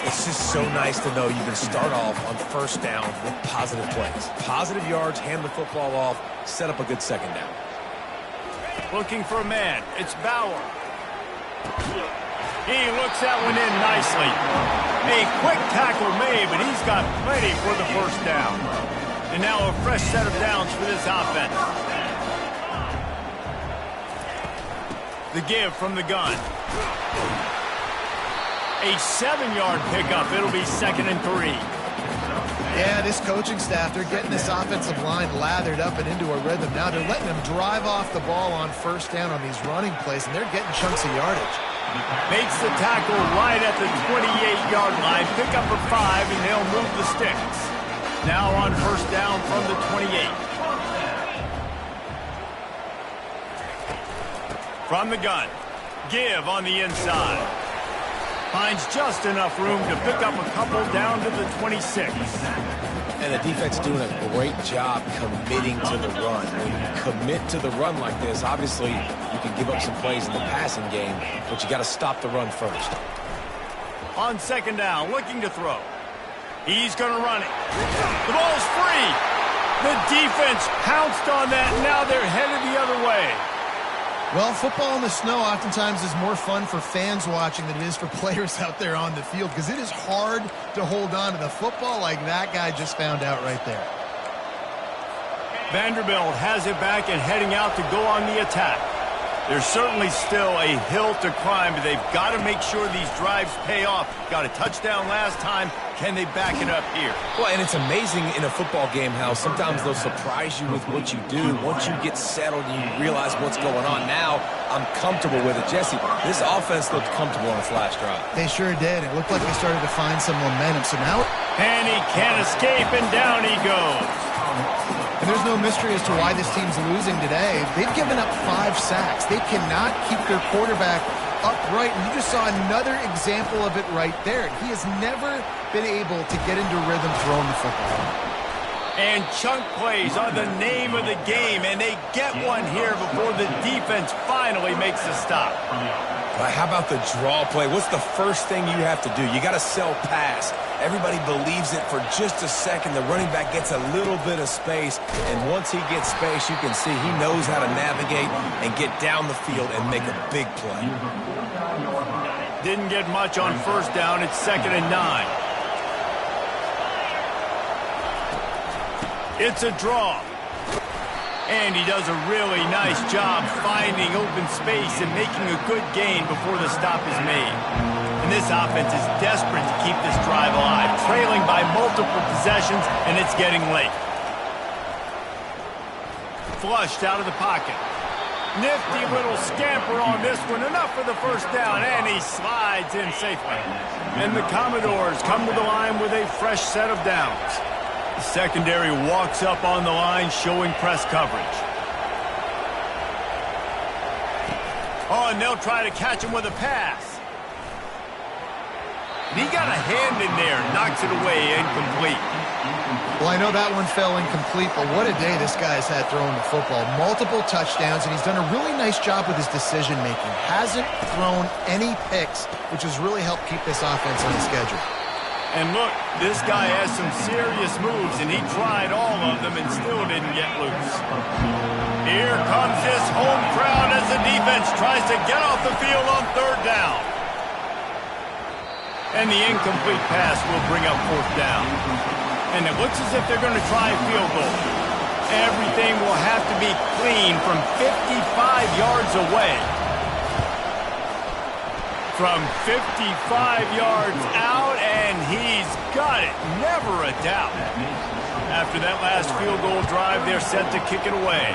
It's just so nice to know you can start off on 1st down with positive plays. Positive yards, hand the football off, set up a good 2nd down. Looking for a man. It's Bauer. He looks that one in nicely. A quick tackle made, but he's got plenty for the 1st down. And now a fresh set of downs for this offense. The give from the gun. A 7-yard pickup. It'll be 2nd and 3. Yeah, this coaching staff, they're getting this offensive line lathered up and into a rhythm. Now they're letting them drive off the ball on 1st down on these running plays, and they're getting chunks of yardage. Makes the tackle right at the 28-yard line. Pick up a 5, and they'll move the sticks. Now on 1st down from the 28. From the gun, give on the inside. Finds just enough room to pick up a couple down to the 26. And the defense doing a great job committing to the run. When you commit to the run like this, obviously you can give up some plays in the passing game, but you got to stop the run first. On 2nd down, looking to throw. He's going to run it. The ball's free. The defense pounced on that, and now they're headed the other way. Well, football in the snow oftentimes is more fun for fans watching than it is for players out there on the field, because it is hard to hold on to the football like that guy just found out right there. Vanderbilt has it back and heading out to go on the attack. There's certainly still a hill to climb, but they've got to make sure these drives pay off. Got a touchdown last time. Can they back it up here? Well, and it's amazing in a football game how sometimes they'll surprise you with what you do. Once you get settled and you realize what's going on, now I'm comfortable with it. Jesse, this offense looked comfortable on its last drive. They sure did. It looked like they started to find some momentum. So now... And he can't escape, and down he goes. And there's no mystery as to why this team's losing today. They've given up 5 sacks. They cannot keep their quarterback upright. And you just saw another example of it right there. He has never been able to get into rhythm throwing the football. And chunk plays are the name of the game, and they get one here before the defense finally makes a stop. But how about the draw play? What's the first thing you have to do? You got to sell pass. Everybody believes it for just a second. The running back gets a little bit of space, and once he gets space, you can see he knows how to navigate and get down the field and make a big play. Didn't get much on 1st down. It's 2nd and 9. It's a draw. And he does a really nice job finding open space and making a good gain before the stop is made. And this offense is desperate to keep this drive alive, trailing by multiple possessions, and it's getting late. Flushed out of the pocket. Nifty little scamper on this one. Enough for the first down, and he slides in safely. And the Commodores come to the line with a fresh set of downs. The secondary walks up on the line, showing press coverage. Oh, and they'll try to catch him with a pass. And he got a hand in there, knocks it away, incomplete. Well, I know that one fell incomplete, but what a day this guy's had throwing the football. Multiple touchdowns, and he's done a really nice job with his decision-making. Hasn't thrown any picks, which has really helped keep this offense on the schedule. And look, this guy has some serious moves, and he tried all of them and still didn't get loose. Here comes this home crowd as the defense tries to get off the field on third down. And the incomplete pass will bring up fourth down. And it looks as if they're going to try a field goal. Everything will have to be clean from 55 yards away. From 55 yards out, and he's got it. Never a doubt. After that last field goal drive, they're set to kick it away.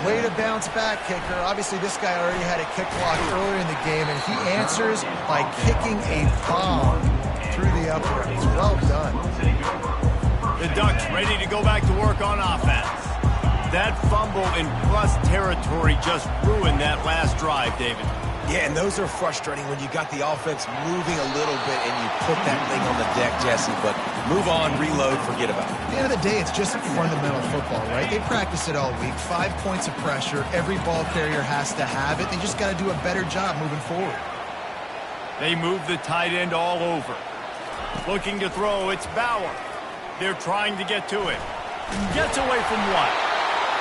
Way to bounce back, kicker. Obviously, this guy already had a kick block earlier in the game, and he answers by kicking a bomb through the uprights. Well done. The Ducks ready to go back to work on offense. That fumble in plus territory just ruined that last drive, David. Yeah, and those are frustrating when you got the offense moving a little bit and you put that thing on the deck, Jesse. But move on, reload, forget about it. At the end of the day, it's just fundamental football, right? They practice it all week. 5 points of pressure. Every ball carrier has to have it. They just got to do a better job moving forward. They move the tight end all over. Looking to throw, it's Bauer. They're trying to get to it. Gets away from one.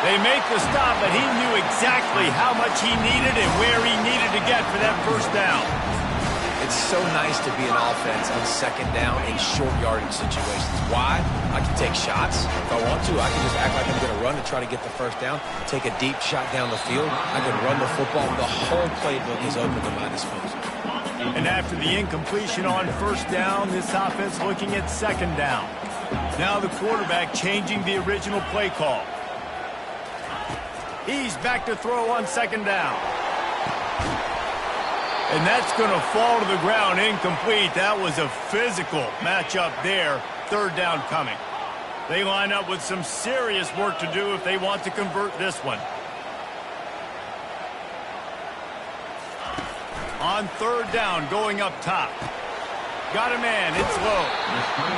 They make the stop, but he knew exactly how much he needed and where he needed to get for that first down. It's so nice to be an offense on second down in short yardage situations. Why? I can take shots if I want to. I can just act like I'm going to run to try to get the first down, take a deep shot down the field. I can run the football. The whole playbook is open to my disposal. And after the incompletion on first down, this offense looking at second down. Now the quarterback changing the original play call. He's back to throw on second down. And that's going to fall to the ground incomplete. That was a physical matchup there. Third down coming. They line up with some serious work to do if they want to convert this one. On third down, going up top. Got a man, it's low.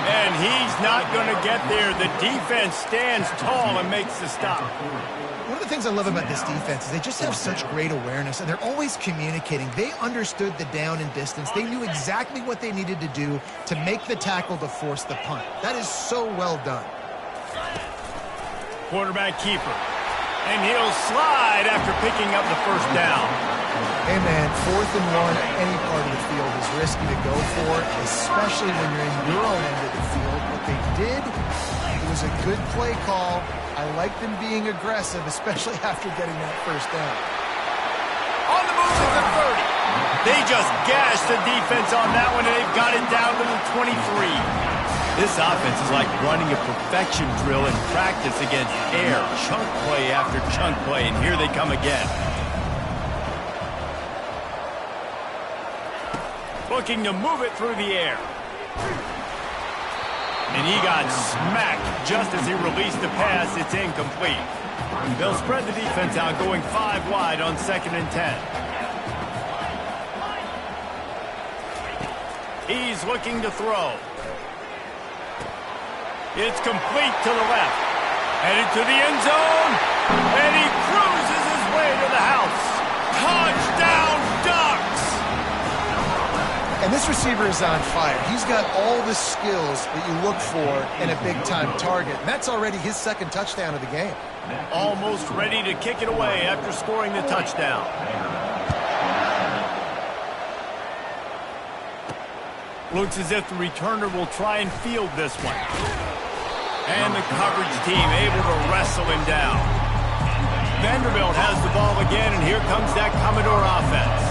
And he's not going to get there. The defense stands tall and makes the stop. One of the things I love about this defense is they just have such great awareness, and they're always communicating. They understood the down and distance. They knew exactly what they needed to do to make the tackle to force the punt. That is so well done. Quarterback keeper. And he'll slide after picking up the first down. Hey, man, 4th and 1 at any part of the field is risky to go for, especially when you're in your own end of the field. What they did, it was a good play call. I like them being aggressive, especially after getting that first down. On the move to the 30. They just gashed the defense on that one, and they've got it down to the 23. This offense is like running a perfection drill in practice against air. Chunk play after chunk play, and here they come again. Looking to move it through the air. And he got smacked just as he released the pass. It's incomplete. They'll spread the defense out, going 5 wide on 2nd and 10. He's looking to throw. It's complete to the left. Headed to the end zone. And he cruises his way to the house. Touchdown, Ducks! And this receiver is on fire. He's got all the skills that you look for in a big-time target. And that's already his 2nd touchdown of the game. Almost ready to kick it away after scoring the touchdown. Looks as if the returner will try and field this one. And the coverage team able to wrestle him down. Vanderbilt has the ball again, and here comes that Commodore offense.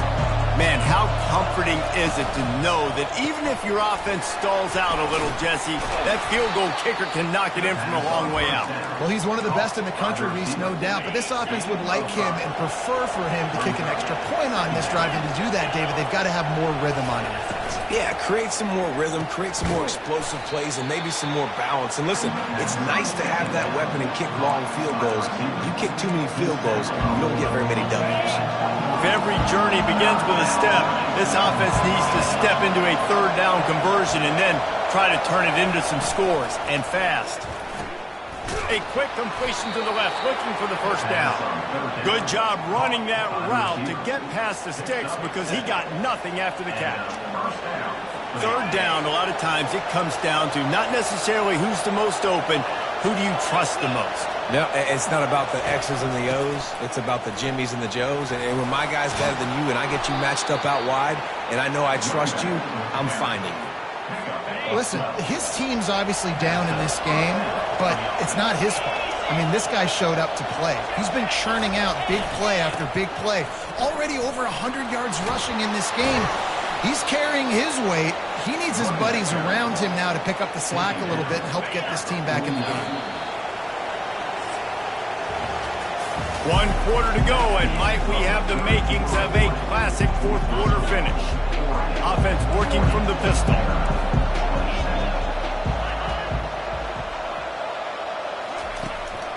Man, how comforting is it to know that even if your offense stalls out a little, Jesse, that field goal kicker can knock it in from a long way out. Well, Well, he's one of the best in the country, Reese, no doubt. But this offense would like him and prefer for him to kick an extra point on this drive. And to do that, David, they've got to have more rhythm on offense. Yeah, create some more rhythm, create some more explosive plays, and maybe some more balance. And listen, it's nice to have that weapon and kick long field goals. You kick too many field goals, you don't get very many W's. If every journey begins with a step, this offense needs to step into a third down conversion and then try to turn it into some scores, and fast. A quick completion to the left, looking for the first down. Good job running that route to get past the sticks because he got nothing after the catch. Third down, a lot of times it comes down to not necessarily who's the most open, who do you trust the most? No, it's not about the X's and the O's. It's about the Jimmys and the Joes. And when my guy's better than you and I get you matched up out wide and I know I trust you, I'm finding you. Listen, his team's obviously down in this game, but it's not his fault. I mean, this guy showed up to play. He's been churning out big play after big play. Already over 100 yards rushing in this game. He's carrying his weight. He needs his buddies around him now to pick up the slack a little bit and help get this team back in the game. 1 quarter to go, and might we have the makings of a classic fourth quarter finish. Offense working from the pistol.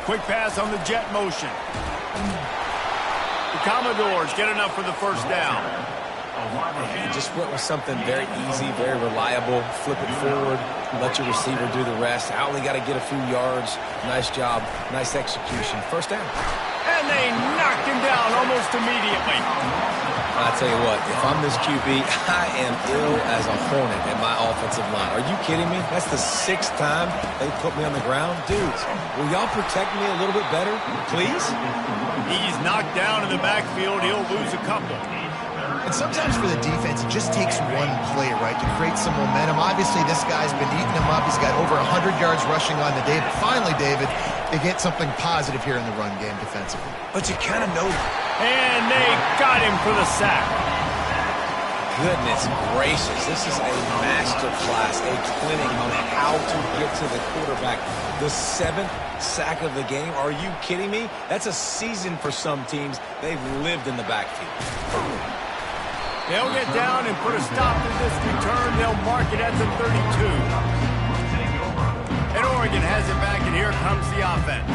Quick pass on the jet motion. The Commodores get enough for the first down. Just went with something very easy, very reliable. Flip it forward, let your receiver do the rest. I only got to get a few yards. Nice job, nice execution. First down. And they knocked him down almost immediately. I tell you what, if I'm this QB, I am ill as a hornet at my offensive line. Are you kidding me? That's the 6th time they put me on the ground. Dudes, will y'all protect me a little bit better, please? He's knocked down in the backfield. He'll lose a couple. And sometimes for the defense, it just takes one play, right, to create some momentum. Obviously, this guy's been eating him up. He's got over 100 yards rushing on the day. But finally, David, they get something positive here in the run game defensively. But you kind of know. And they got him for the sack. Goodness gracious, this is a masterclass, a clinic on how to get to the quarterback. The 7th sack of the game. Are you kidding me? That's a season for some teams. They've lived in the backfield. They'll get down and put a stop to this return. They'll mark it at the 32. And Oregon has it back, and here comes the offense.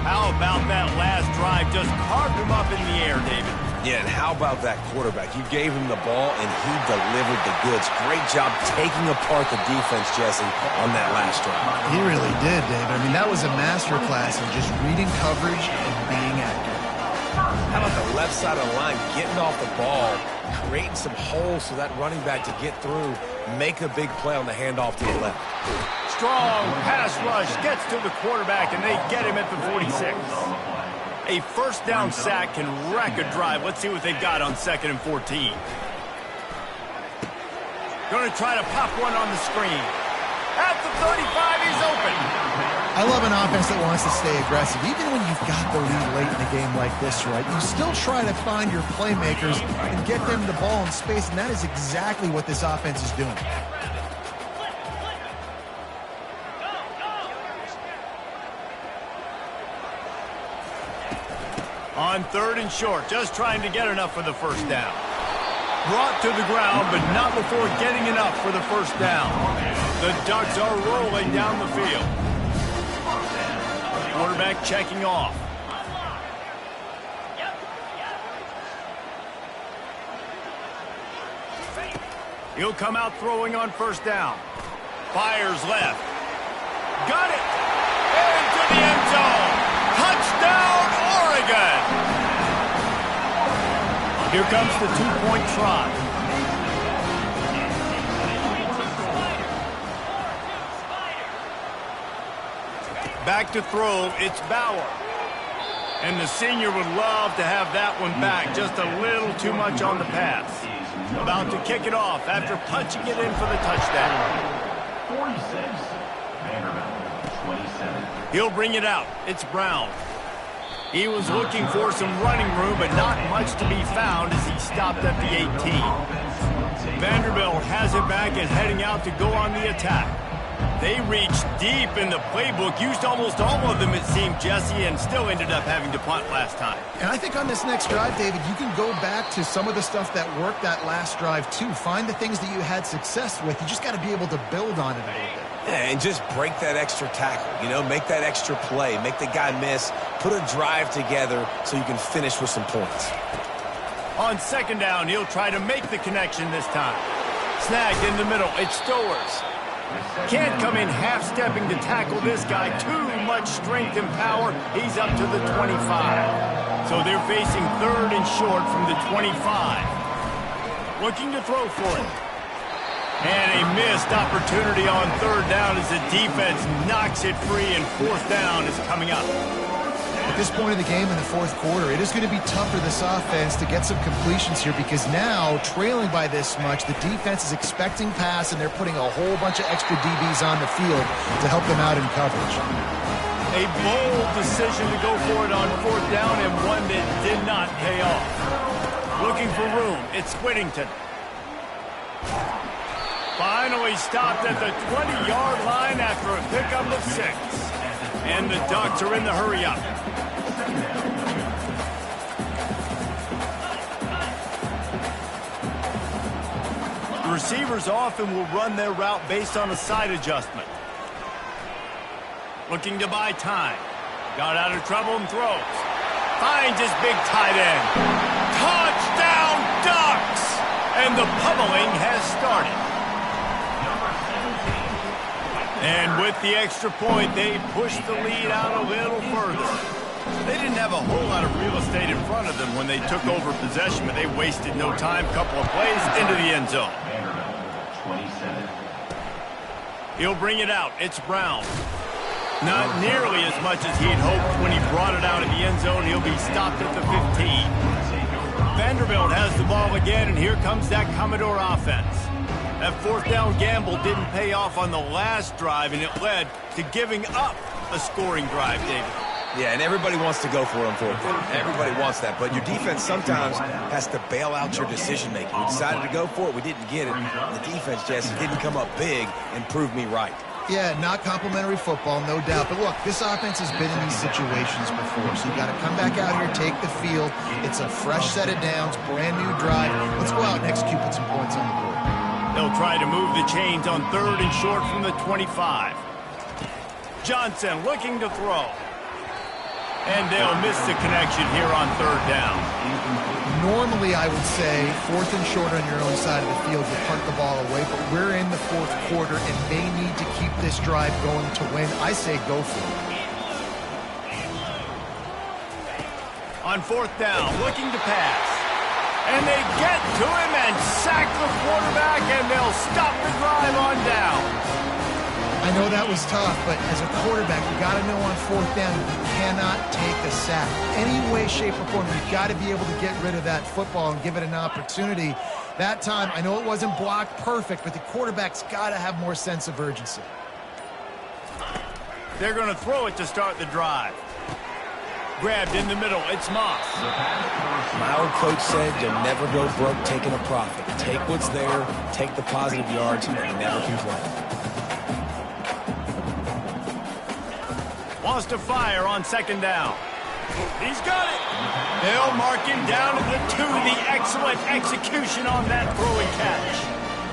How about that last drive? Just carved him up in the air, David. Yeah, and how about that quarterback? You gave him the ball, and he delivered the goods. Great job taking apart the defense, Jesse, on that last drive. He really did, David. I mean, that was a masterclass in just reading coverage and being accurate. How about the left side of the line, getting off the ball, creating some holes for that running back to get through, make a big play on the handoff to the left. Strong pass rush gets to the quarterback, and they get him at the 46. A first down sack can wreck a drive. Let's see what they've got on 2nd and 14. Going to try to pop one on the screen. At the 35, he's open. I love an offense that wants to stay aggressive. Even when you've got the lead late in a game like this, right, you still try to find your playmakers and get them the ball in space, and that is exactly what this offense is doing. On 3rd and short, just trying to get enough for the first down. Brought to the ground, but not before getting enough for the first down. The Ducks are rolling down the field. Quarterback checking off. He'll come out throwing on first down. Fires left. Got it! Into the end zone. Touchdown, Oregon! Here comes the 2-point try. Back to throw, it's Bauer. And the senior would love to have that one back. Just a little too much on the pass. About to kick it off after punching it in for the touchdown. 46. Vanderbilt, 27. He'll bring it out. It's Brown. He was looking for some running room, but not much to be found as he stopped at the 18. Vanderbilt has it back and heading out to go on the attack. They reached deep in the playbook, used almost all of them, it seemed, Jesse, and still ended up having to punt last time. And I think on this next drive, David, you can go back to some of the stuff that worked that last drive, too. Find the things that you had success with. You just got to be able to build on it a little bit. Yeah, and just break that extra tackle, you know, make that extra play, make the guy miss, put a drive together so you can finish with some points. On second down, he'll try to make the connection this time. Snagged in the middle, it's Stowers. Can't come in half-stepping to tackle this guy. Too much strength and power. He's up to the 25. So they're facing third and short from the 25. Looking to throw for it. And a missed opportunity on third down as the defense knocks it free, and fourth down is coming up. At this point of the game in the fourth quarter, it is going to be tough for this offense to get some completions here because now, trailing by this much, the defense is expecting pass, and they're putting a whole bunch of extra DBs on the field to help them out in coverage. A bold decision to go for it on fourth down, and one that did not pay off. Looking for room, it's Whittington. Finally stopped at the 20-yard line after a pickup of 6. And the Ducks are in the hurry-up. The receivers often will run their route based on a side adjustment. Looking to buy time. Got out of trouble and throws. Finds his big tight end. Touchdown, Ducks! And the pummeling has started. And with the extra point, they pushed the lead out a little further. They didn't have a whole lot of real estate in front of them when they took over possession, but they wasted no time. Couple of plays into the end zone. He'll bring it out. It's Brown. Not nearly as much as he'd hoped when he brought it out of the end zone. He'll be stopped at the 15. Vanderbilt has the ball again, and here comes that Commodore offense. That fourth down gamble didn't pay off on the last drive, and it led to giving up a scoring drive, David. Yeah, and everybody wants to go for it on fourth down. Everybody wants that, but your defense sometimes has to bail out your decision-making. We decided to go for it. We didn't get it. The defense, Jesse, didn't come up big and prove me right. Yeah, not complimentary football, no doubt. But look, this offense has been in these situations before, so you got to come back out here, take the field. It's a fresh set of downs, brand new drive. Let's go out and execute, put some points on the board. They'll try to move the chains on third and short from the 25. Johnson looking to throw. And they'll miss the connection here on third down. Normally, I would say fourth and short on your own side of the field, you punt the ball away, but we're in the fourth quarter, and they need to keep this drive going to win. I say go for it. On fourth down, looking to pass. And they get to him and sack the quarterback, and they'll stop the drive on down. I know that was tough, but as a quarterback, you got to know on fourth down you cannot take a sack. Any way, shape, or form, you've got to be able to get rid of that football and give it an opportunity. That time, I know it wasn't blocked perfect, but the quarterback's got to have more sense of urgency. They're going to throw it to start the drive. Grabbed in the middle, it's Moss. My old coach said you'll never go broke taking a profit. Take what's there, take the positive yards, and never complain. Wants to fire on second down. He's got it. They'll mark him down at the 2. The excellent execution on that throw and catch.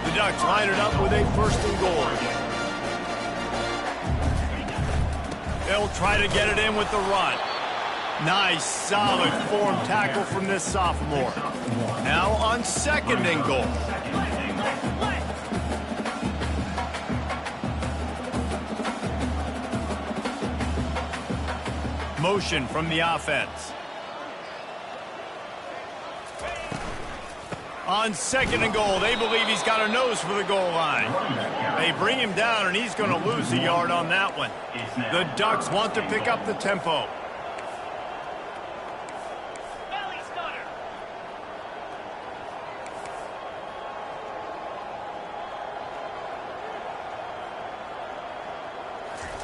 The Ducks line it up with a first and goal. They'll try to get it in with the run. Nice, solid form tackle from this sophomore. Now on second and goal. Motion from the offense. On second and goal, they believe he's got a nose for the goal line. They bring him down, and he's going to lose a yard on that one. The Ducks want to pick up the tempo.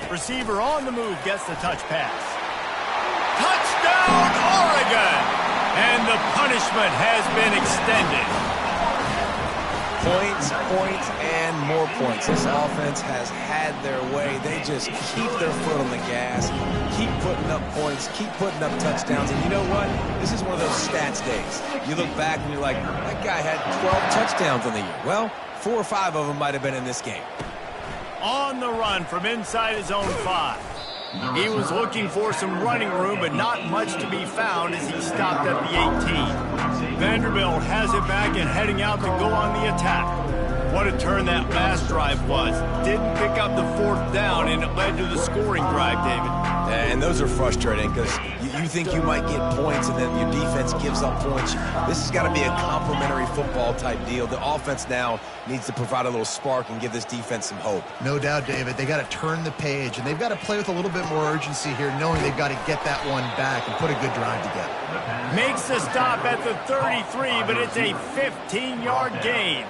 Receiver on the move gets the touch pass. Touchdown, Oregon! And the punishment has been extended. Points, points, and more points. This offense has had their way. They just keep their foot on the gas, keep putting up points, keep putting up touchdowns. And you know what? This is one of those stats days. You look back and you're like, that guy had 12 touchdowns on the year. Well, 4 or 5 of them might have been in this game. On the run from inside his own 5. He was looking for some running room, but not much to be found as he stopped at the 18. Vanderbilt has it back and heading out to go on the attack. What a turn that last drive was. Didn't pick up the 4th down, and it led to the scoring drive, David. And those are frustrating because you think you might get points and then your defense gives up points. This has got to be a complementary football type deal. The offense now needs to provide a little spark and give this defense some hope. No doubt, David. They got to turn the page, and they've got to play with a little bit more urgency here, knowing they've got to get that one back and put a good drive together. Makes the stop at the 33, but it's a 15-yard gain.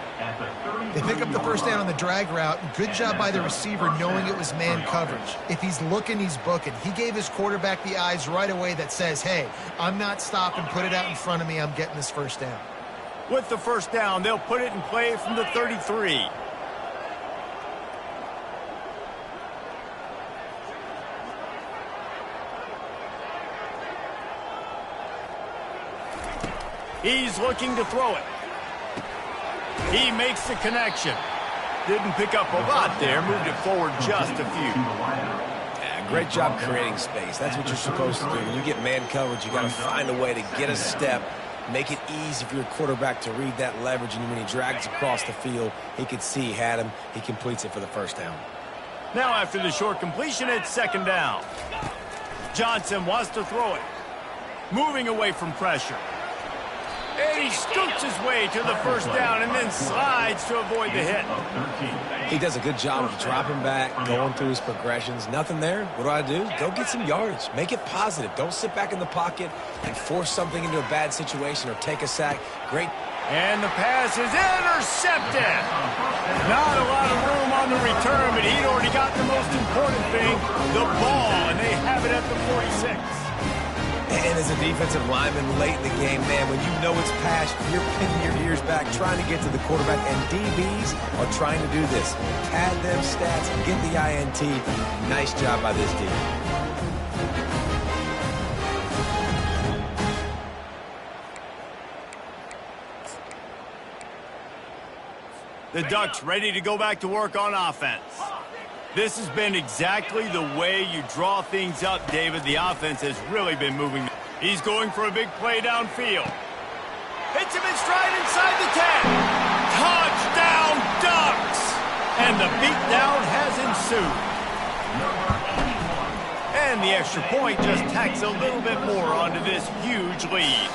They pick up the first down on the drag route. Good job by the receiver knowing it was man coverage. If he's looking, he's booking. He gave his quarterback the eyes right away that says, hey, I'm not stopping, put it out in front of me, I'm getting this first down. With the first down, they'll put it in play from the 33. He's looking to throw it. He makes the connection. Didn't pick up a lot there, moved it forward just a few. Yeah, great job creating space. That's what you're supposed to do. When you get man coverage, you got to find a way to get a step, make it easy for your quarterback to read that leverage, and when he drags across the field, he could see he had him. He completes it for the first down. Now after the short completion, it's second down. Johnson wants to throw it. Moving away from pressure. And he scoots his way to the first down and then slides to avoid the hit. He does a good job of dropping back, going through his progressions. Nothing there. What do? Go get some yardage. Make it positive. Don't sit back in the pocket and force something into a bad situation or take a sack. Great. And the pass is intercepted. Not a lot of room on the return, but he'd already got the most important thing, the ball, and they have it at the 46. And as a defensive lineman late in the game, man, when you know it's past, you're pinning your ears back, trying to get to the quarterback, and DBs are trying to do this. Pad them stats, get the INT. Nice job by this D. The Ducks ready to go back to work on offense. This has been exactly the way you draw things up, David. The offense has really been moving. He's going for a big play downfield. Hits him in stride inside the 10. Touchdown, Ducks! And the beatdown has ensued. And the extra point just tacks a little bit more onto this huge lead.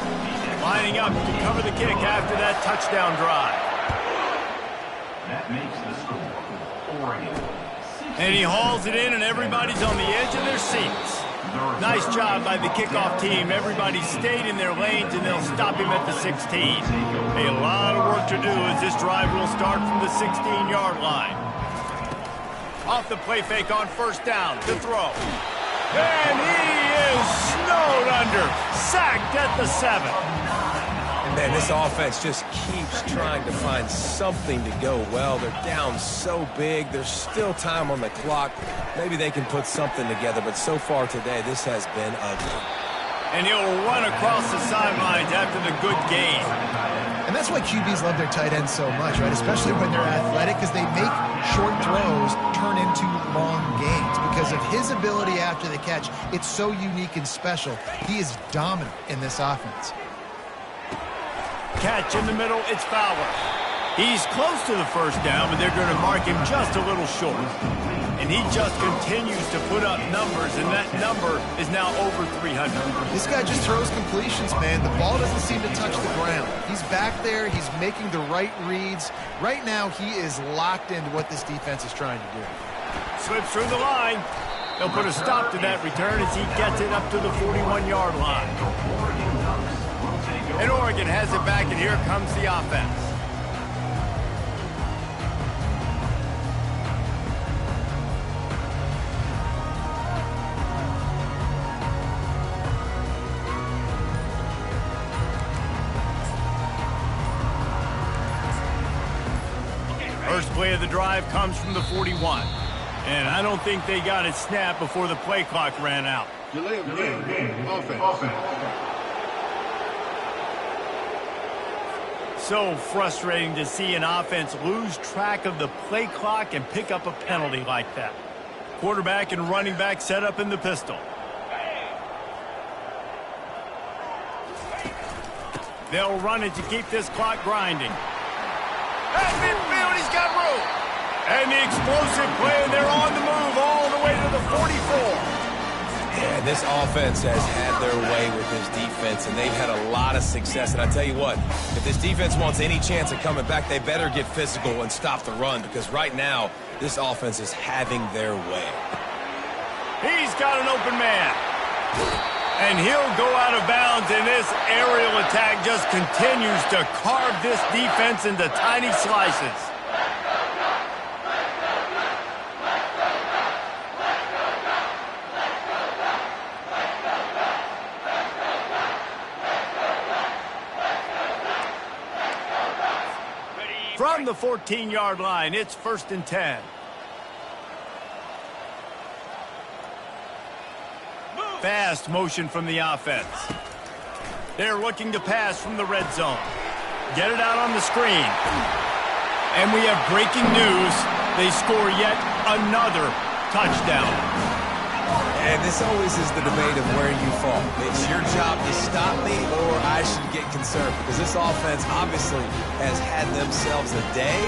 Lining up to cover the kick after that touchdown drive. That makes the score for Oregon. And he hauls it in, and everybody's on the edge of their seats. Nice job by the kickoff team. Everybody stayed in their lanes, and they'll stop him at the 16. A lot of work to do as this drive will start from the 16-yard line. Off the play fake on first down to throw. And he is snowed under. Sacked at the 7. Man, this offense just keeps trying to find something to go well. They're down so big. There's still time on the clock. Maybe they can put something together, but so far today, this has been ugly. And he'll run across the sidelines after the good game. And that's why QBs love their tight ends so much, right? Especially when they're athletic, because they make short throws turn into long gains. Because of his ability after the catch, it's so unique and special. He is dominant in this offense. Catch in the middle, it's Fowler. He's close to the first down, but they're going to mark him just a little short. And he just continues to put up numbers, and that number is now over 300. This guy just throws completions, man. The ball doesn't seem to touch the ground. He's back there. He's making the right reads. Right now, he is locked into what this defense is trying to do. Slips through the line. They'll put a stop to that return as he gets it up to the 41-yard line. And Oregon has it back, and here comes the offense. takeaway of the drive comes from the 41. And I don't think they got it snapped before the play clock ran out. Delay of game. Offense. So frustrating to see an offense lose track of the play clock and pick up a penalty like that. Quarterback and running back set up in the pistol. They'll run it to keep this clock grinding. At midfield, he's got room. And the explosive play, and they're on the move all the way to the 44. Yeah, this offense has had their way with this defense, and they've had a lot of success. And I tell you what, if this defense wants any chance of coming back, they better get physical and stop the run, because right now, this offense is having their way. He's got an open man. And he'll go out of bounds, and this aerial attack just continues to carve this defense into tiny slices. From the 14-yard line, it's 1st and 10. Fast motion from the offense. They're looking to pass from the red zone. Get it out on the screen. And we have breaking news. They score yet another touchdown. And this always is the debate of where you fall. It's your job to stop me, or I should get concerned, because this offense obviously has had themselves a day,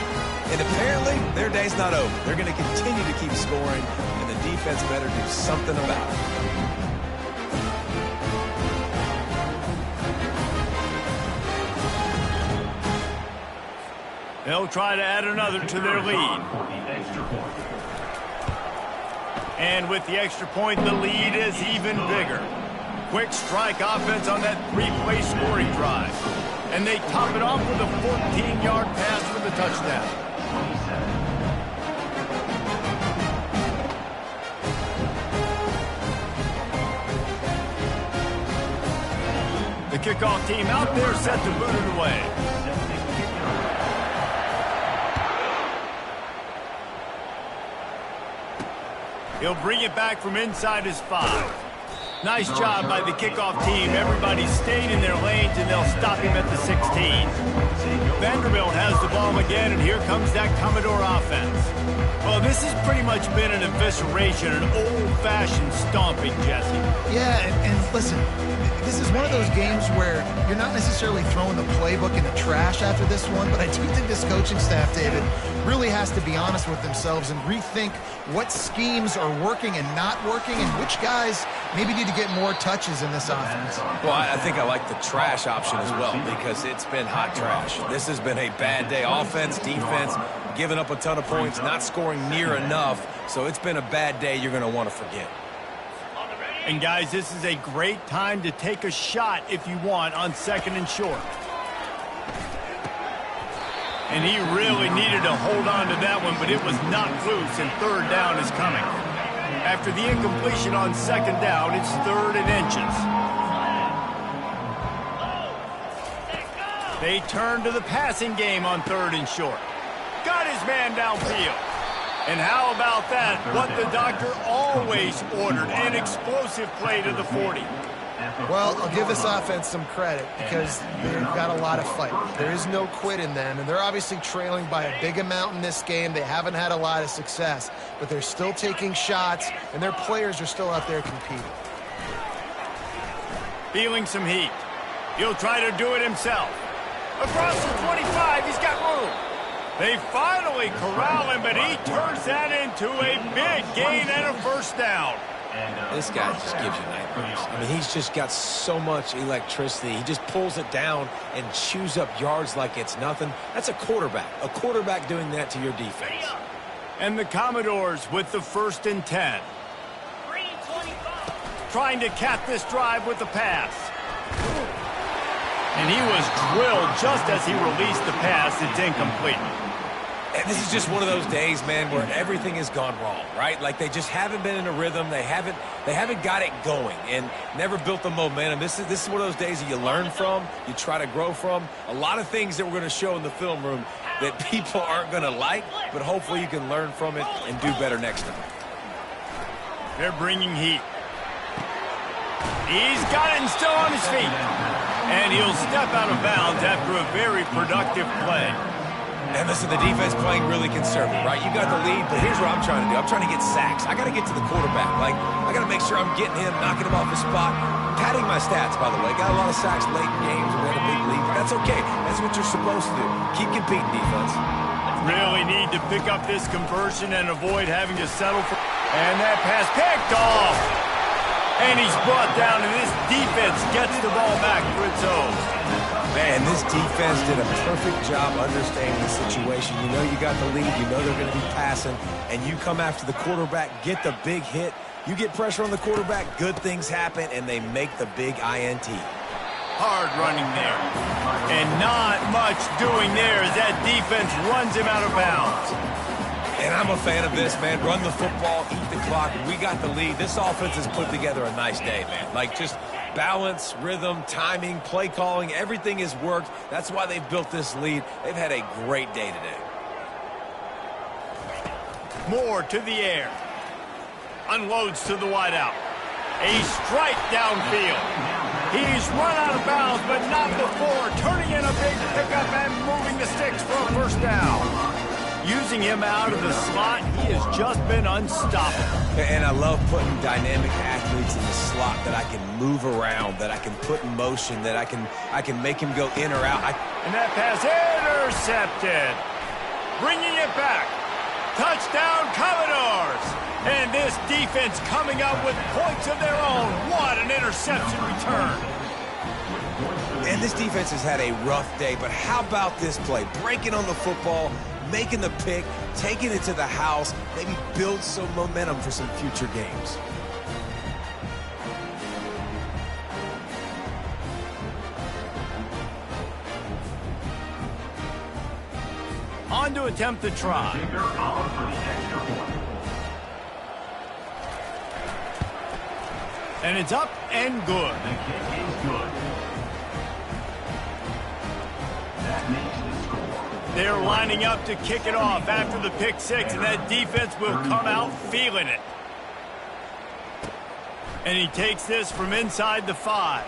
and apparently their day's not over. They're going to continue to keep scoring, and the defense better do something about it. They'll try to add another to their lead. And with the extra point, the lead is even bigger. Quick strike offense on that three-play scoring drive. And they top it off with a 14-yard pass for the touchdown. The kickoff team out there set to boot it away. He'll bring it back from inside his 5. Nice job by the kickoff team. Everybody stayed in their lanes, and they'll stop him at the 16. Vanderbilt has the ball again, and here comes that Commodore offense. Well, this has pretty much been an evisceration, an old-fashioned stomping, Jesse. Yeah, and listen, this is one of those games where you're not necessarily throwing the playbook in the trash after this one, but I do think this coaching staff, David, really has to be honest with themselves and rethink what schemes are working and not working, and which guys maybe need to get more touches in this offense. Well, I think I like the trash option as well, because it's been hot trash. This has been a bad day. Offense, defense, giving up a ton of points, not scoring near enough. So it's been a bad day you're going to want to forget. And, guys, this is a great time to take a shot if you want on 2nd and short. And he really needed to hold on to that one, but it was not loose, and 3rd down is coming. After the incompletion on 2nd down, it's 3rd and inches. They turn to the passing game on 3rd and short. Got his man downfield. And how about that? What the doctor always ordered, an explosive play to the 40. Well, I'll give this offense some credit because they've got a lot of fight. There is no quit in them, and they're obviously trailing by a big amount in this game. They haven't had a lot of success, but they're still taking shots, and their players are still out there competing. Feeling some heat. He'll try to do it himself. Across the 25, he's got room. They finally corral him, but he turns that into a big gain and a 1st down. This guy just gives you nightmares. I mean, he's just got so much electricity. He just pulls it down and chews up yards like it's nothing. That's a quarterback doing that to your defense. And the Commodores with the 1st and 10. Trying to cap this drive with the pass. And he was drilled just as he released the pass. It's incomplete. And this is just one of those days, man, where everything has gone wrong, right? Like they just haven't been in a rhythm. They haven't got it going and never built the momentum. This is one of those days that you learn from, you try to grow from. A lot of things that we're going to show in the film room that people aren't going to like, but hopefully you can learn from it and do better next time. They're bringing heat. He's got it and still on his feet. And he'll step out of bounds after a very productive play. And listen, the defense playing really conservative, right? You got the lead, but here's what I'm trying to do. I'm trying to get sacks. I got to get to the quarterback. Like, I got to make sure I'm getting him, knocking him off his spot. Padding my stats, by the way. Got a lot of sacks late in games. We had a big lead, but that's okay. That's what you're supposed to do. Keep competing, defense. Really need to pick up this conversion and avoid having to settle for... And that pass picked off. And he's brought down, and this defense gets the ball back for its own. Man, this defense did a perfect job understanding the situation. You know you got the lead. You know they're going to be passing. And you come after the quarterback, get the big hit. You get pressure on the quarterback, good things happen, and they make the big INT. Hard running there. And not much doing there as that defense runs him out of bounds. And I'm a fan of this, man. Run the football, eat the clock. We got the lead. This offense has put together a nice day, man. Like, just balance, rhythm, timing, play calling, everything has worked. That's why they've built this lead. They've had a great day today. More to the air. Unloads to the wideout. A strike downfield. He's run out of bounds, but not before. Turning in a big pickup and moving the sticks for a first down. Using him out of the slot, he has just been unstoppable. And I love putting dynamic athletes in the slot that I can move around, that I can put in motion, that I can make him go in or out. And that pass intercepted. Bringing it back. Touchdown, Commodores. And this defense coming up with points of their own. What an interception return. And this defense has had a rough day, but how about this play? Breaking on the football, making the pick, taking it to the house, maybe build some momentum for some future games. On to attempt the try. And it's up and good. The kick is good. That makes the score. They're lining up to kick it off after the pick six, and that defense will come out feeling it. And he takes this from inside the 5.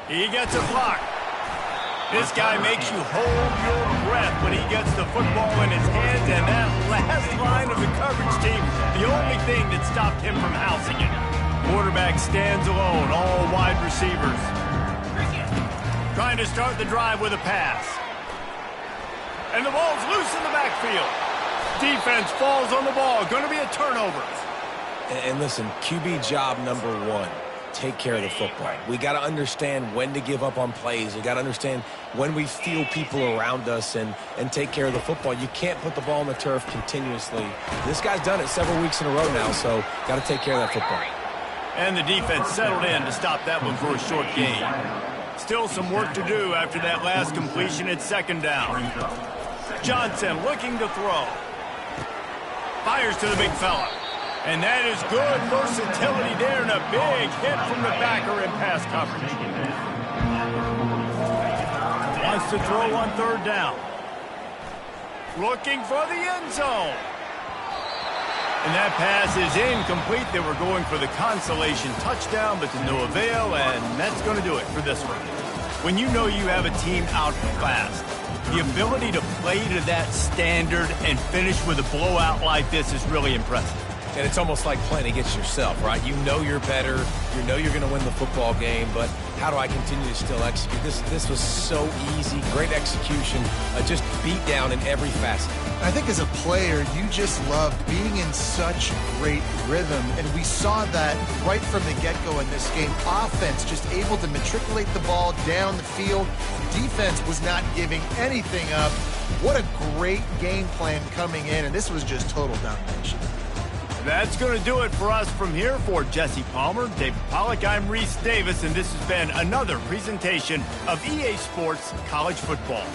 He gets a block. This guy makes you hold your breath when he gets the football in his hands, and that last line of the coverage team, the only thing that stopped him from housing it. Quarterback stands alone, all wide receivers. Trying to start the drive with a pass. And the ball's loose in the backfield. Defense falls on the ball. Going to be a turnover. And listen, QB job number 1. Take care of the football. We got to understand when to give up on plays. We got to understand when we feel people around us and take care of the football. You can't put the ball on the turf continuously. This guy's done it several weeks in a row now, so got to take care of that football. And the defense settled in to stop that one for a short gain. Still some work to do after that last completion at second down. Johnson looking to throw. Fires to the big fella. And that is good versatility there, and a big hit from the backer in pass coverage. Wants to throw on third down. Looking for the end zone. And that pass is incomplete. They were going for the consolation touchdown, but to no avail, and that's going to do it for this one. When you know you have a team outclassed, the ability to play to that standard and finish with a blowout like this is really impressive. And it's almost like playing against yourself, right? You know you're better. You know you're going to win the football game, but how do I continue to still execute? This was so easy. Great execution. Just beat down in every facet. I think as a player, you just love being in such great rhythm, and we saw that right from the get-go in this game. Offense just able to matriculate the ball down the field. Defense was not giving anything up. What a great game plan coming in, and this was just total domination. That's going to do it for us from here. For Jesse Palmer, David Pollack, I'm Reese Davis, and this has been another presentation of EA Sports College Football.